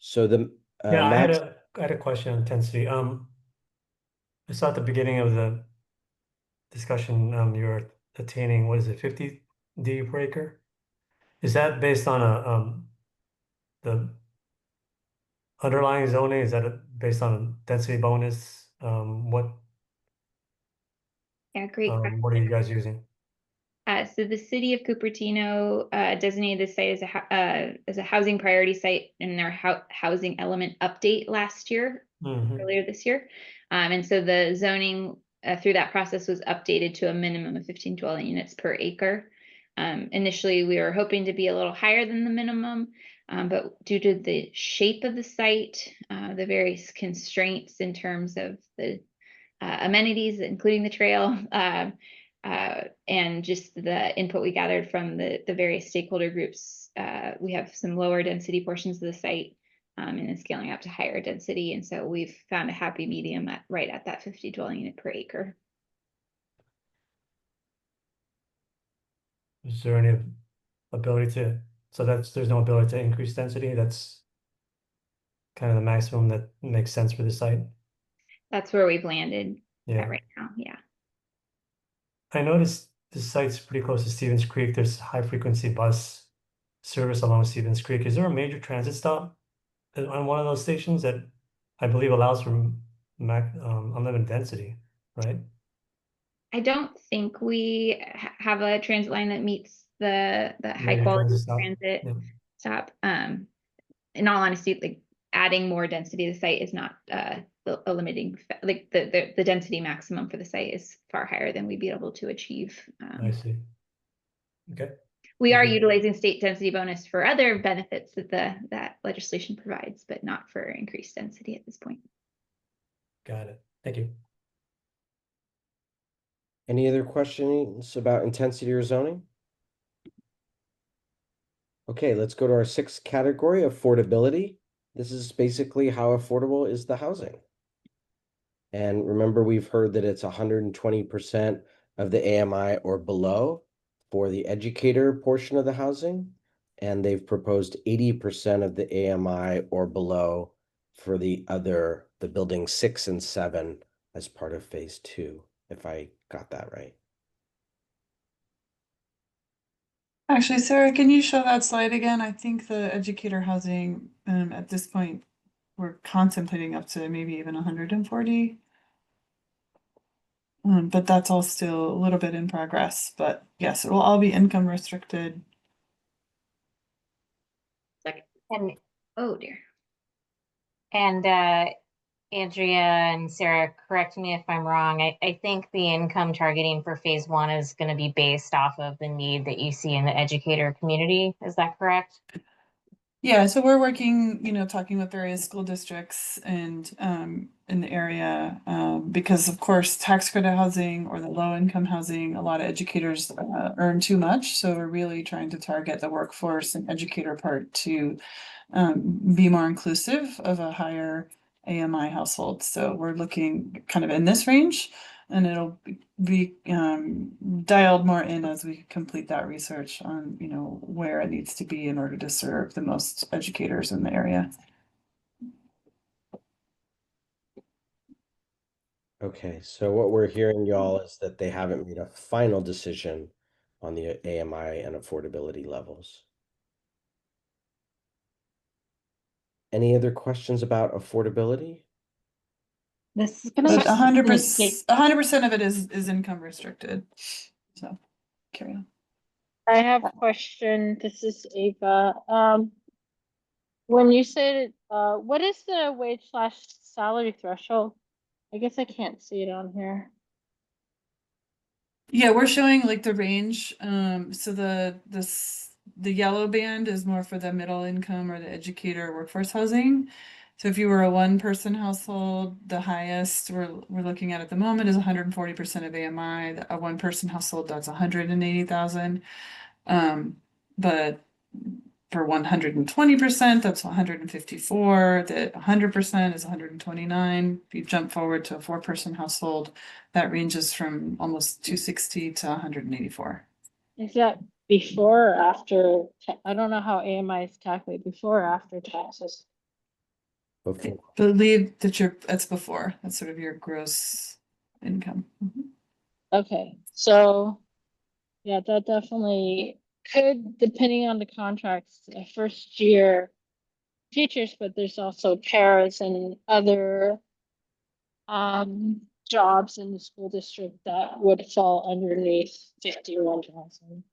[SPEAKER 1] So the
[SPEAKER 10] Yeah, I
[SPEAKER 1] max.
[SPEAKER 10] had a question on intensity. I saw at the beginning of the discussion, you're attaining, what is it, 50 dB per acre? Is that based on the underlying zoning? Is that based on a density bonus?
[SPEAKER 2] Yeah, great question.
[SPEAKER 10] What are you guys using?
[SPEAKER 2] So the city of Cupertino designated this site as a housing priority site in their housing element update last year, earlier this year. And so the zoning through that process was updated to a minimum of 15 dwelling units per acre. Initially, we were hoping to be a little higher than the minimum, but due to the shape of the site, the various constraints in terms of the amenities, including the trail, and just the input we gathered from the various stakeholder groups, we have some lower density portions of the site and then scaling up to higher density. And so we've found a happy medium right at that 50 dwelling unit per acre.
[SPEAKER 10] Is there any ability there's no ability to increase density? That's kind of the maximum that makes sense for the site?
[SPEAKER 2] That's where we've landed
[SPEAKER 10] Yeah.
[SPEAKER 2] at right now, yeah.
[SPEAKER 10] I noticed this site's pretty close to Stevens Creek. There's high frequency bus service along Stevens Creek. Is there a major transit stop on one of those stations that I believe allows for unlimited density, right?
[SPEAKER 2] I don't think we have a transit line that meets the high
[SPEAKER 10] Major
[SPEAKER 2] quality
[SPEAKER 10] transit stop.
[SPEAKER 2] stop. In all honesty, like adding more density to the site is not a limiting, like the density maximum for the site is far higher than we'd be able to achieve.
[SPEAKER 10] I see. Okay.
[SPEAKER 2] We are utilizing state density bonus for other benefits that that legislation provides, but not for increased density at this point.
[SPEAKER 10] Got it. Thank you.
[SPEAKER 1] Any other questions about intensity or zoning? Okay, let's go to our sixth category, affordability. This is basically how affordable is the housing. And remember, we've heard that it's 120% of the AMI or below for the educator portion of the housing. And they've proposed 80% of the AMI or below for the building 6 and 7 as part of phase 2, if I got that right.
[SPEAKER 13] Actually, Sarah, can you show that slide again? I think the educator housing at this point, we're contemplating up to maybe even 140. But that's all still a little bit in progress. But yes, it will all be income restricted.
[SPEAKER 2] Second. And oh dear.
[SPEAKER 14] And Andrea and Sarah, correct me if I'm wrong. I think the income targeting for phase one is going to be based off of the need that you see in the educator community. Is that correct?
[SPEAKER 13] Yeah, so we're working, talking with various school districts and in the area because of course tax credit housing or the low income housing, a lot of educators earn too much. So we're really trying to target the workforce and educator part to be more inclusive of a higher AMI household. So we're looking kind of in this range, and it'll be dialed more in as we complete that research on, where it needs to be in order to serve the most educators in the area.
[SPEAKER 1] Okay, so what we're hearing, y'all, is that they haven't made a final decision on the AMI and affordability levels. Any other questions about affordability?
[SPEAKER 9] This
[SPEAKER 13] But 100% of it is income restricted. So carry on.
[SPEAKER 17] I have a question. This is Ava. When you said, what is the wage slash salary threshold? I guess I can't see it on here.
[SPEAKER 13] Yeah, we're showing like the range. So the yellow band is more for the middle income or the educator workforce housing. So if you were a one-person household, the highest we're looking at the moment is 140% of AMI. A one-person household, that's 180,000. But for 120%, that's 154. The 100% is 129. If you jump forward to a four-person household, that ranges from almost 260 to 184.
[SPEAKER 17] Is that before or after? I don't know how AMI is calculated, before or after taxes.
[SPEAKER 13] I believe that that's before. That's sort of your gross income.
[SPEAKER 17] Okay, so yeah, that definitely could, depending on the contracts, first year teachers, but there's also paras and other jobs in the school district that would fall underneath 51,000.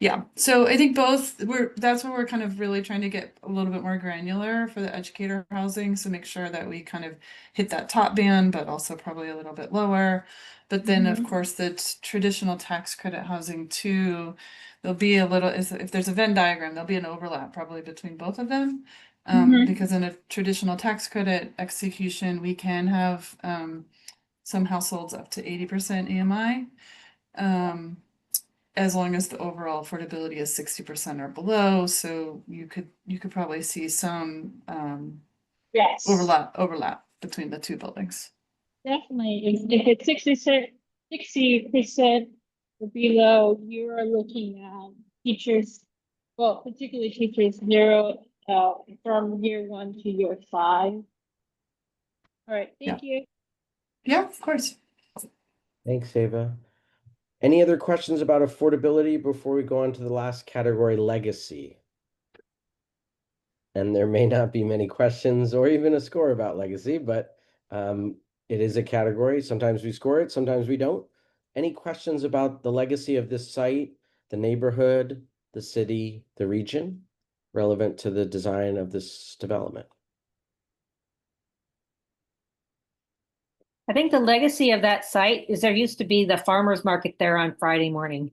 [SPEAKER 13] Yeah, so I think that's where we're kind of really trying to get a little bit more granular for the educator housing. So make sure that we kind of hit that top band, but also probably a little bit lower. But then of course the traditional tax credit housing too, there'll be a little, if there's a Venn diagram, there'll be an overlap probably between both of them. Because in a traditional tax credit execution, we can have some households up to 80% AMI. As long as the overall affordability is 60% or below. So you could probably see some
[SPEAKER 17] Yes.
[SPEAKER 13] overlap between the two buildings.
[SPEAKER 17] Definitely. If it's 60% or below, you are looking at teachers, well, particularly teachers from year 1 to year 5. All right, thank you.
[SPEAKER 13] Yeah, of course.
[SPEAKER 1] Thanks, Ava. Any other questions about affordability before we go on to the last category, legacy? And there may not be many questions or even a score about legacy, but it is a category. Sometimes we score it, sometimes we don't. Any questions about the legacy of this site, the neighborhood, the city, the region, relevant to the design of this development?
[SPEAKER 9] I think the legacy of that site is there used to be the farmer's market there on Friday morning.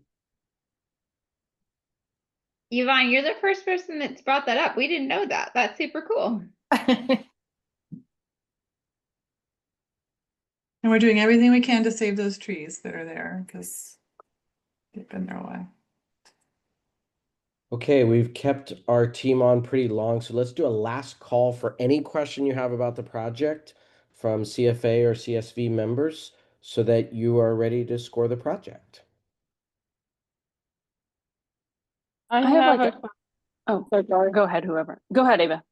[SPEAKER 2] Yvonne, you're the first person that's brought that up. We didn't know that. That's super cool.
[SPEAKER 13] And we're doing everything we can to save those trees that are there because they've been there a while.
[SPEAKER 1] Okay, we've kept our team on pretty long, so let's do a last call for any question you have about the project from CFA or CSV members so that you are ready to score the project.
[SPEAKER 17] I have
[SPEAKER 5] like go ahead, whoever. Go ahead, Ava.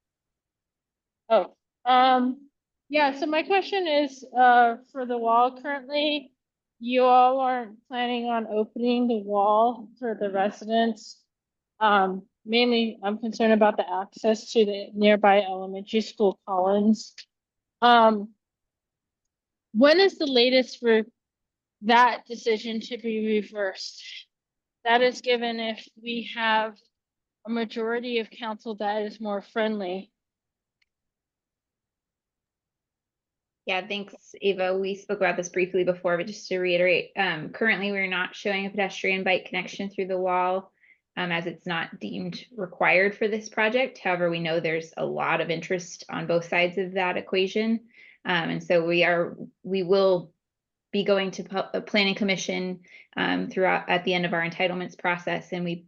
[SPEAKER 17] Yeah, so my question is, for the wall currently, you all aren't planning on opening the wall for the residents. Mainly I'm concerned about the access to the nearby elementary school, Collins. When is the latest for that decision to be reversed? That is given if we have a majority of council that is more friendly.
[SPEAKER 2] Yeah, thanks, Ava. We spoke about this briefly before, but just to reiterate, currently we're not showing a pedestrian bike connection through the wall, as it's not deemed required for this project. However, we know there's a lot of interest on both sides of that equation. And so we will be going to a planning commission throughout at the end of our entitlements process, and we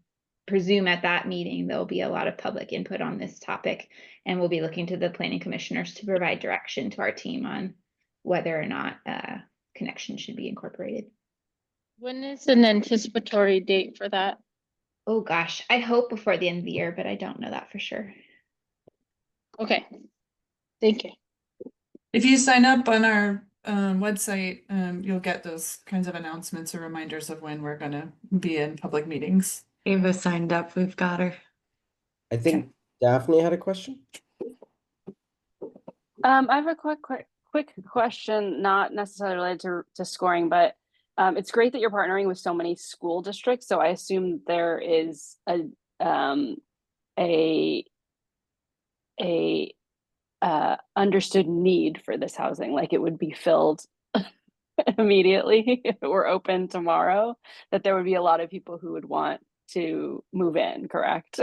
[SPEAKER 2] presume at that meeting there'll be a lot of public input on this topic, and we'll be looking to the planning commissioners to provide direction to our team on whether or not connection should be incorporated.
[SPEAKER 17] When is an anticipatory date for that?
[SPEAKER 2] Oh gosh, I hope before the end of the year, but I don't know that for sure.
[SPEAKER 17] Okay, thank you.
[SPEAKER 13] If you sign up on our website, you'll get those kinds of announcements or reminders of when we're going to be in public meetings.
[SPEAKER 16] Ava signed up. We've got her.
[SPEAKER 1] I think Daphne had a question.
[SPEAKER 5] I have a quick question, not necessarily related to scoring, but it's great that you're partnering with so many school districts. So I assume there is a understood need for this housing, like it would be filled immediately if it were open tomorrow, that there would be a lot of people who would want to move in, correct?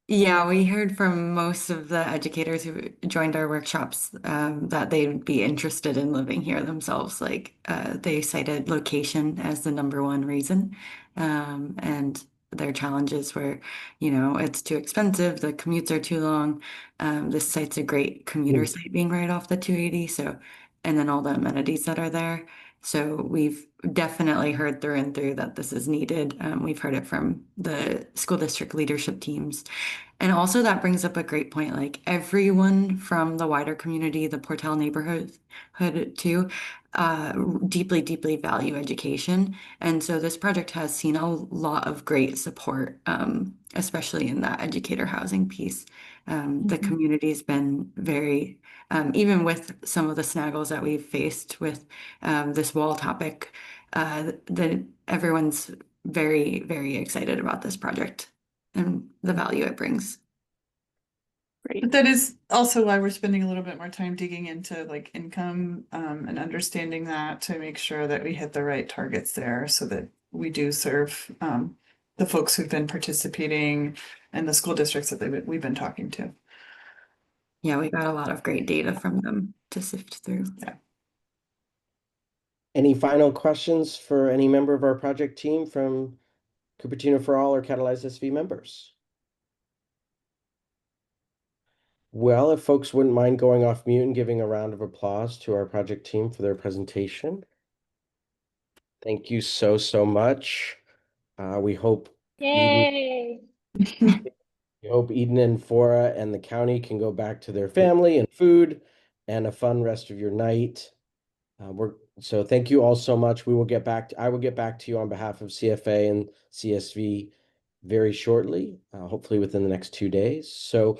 [SPEAKER 16] Yeah, we heard from most of the educators who joined our workshops that they'd be interested in living here themselves. Like they cited location as the number one reason. And their challenges were, it's too expensive, the commutes are too long. This site's a great commuter site being right off the 280. So, and then all the amenities that are there. So we've definitely heard through and through that this is needed. We've heard it from the school district leadership teams. And also that brings up a great point. Like everyone from the wider community, the Portal neighborhood too, deeply, deeply value education. And so this project has seen a lot of great support, especially in that educator housing piece. The community's been very, even with some of the snaggles that we've faced with this wall topic, everyone's very, very excited about this project and the value it brings.
[SPEAKER 13] But that is also why we're spending a little bit more time digging into like income and understanding that to make sure that we hit the right targets there so that we do serve the folks who've been participating and the school districts that we've been talking to.
[SPEAKER 16] Yeah, we got a lot of great data from them to sift through.
[SPEAKER 13] Yeah.
[SPEAKER 1] Any final questions for any member of our project team from Cupertino for All or Catalyze SV members? Well, if folks wouldn't mind going off mute and giving a round of applause to our project team for their presentation. Thank you so, so much. We hope
[SPEAKER 17] Yay!
[SPEAKER 1] We hope Eden and Fora and the county can go back to their family and food and a fun rest of your night. So thank you all so much. I will get back to you on behalf of CFA and CSV very shortly, hopefully within the next 2 days. So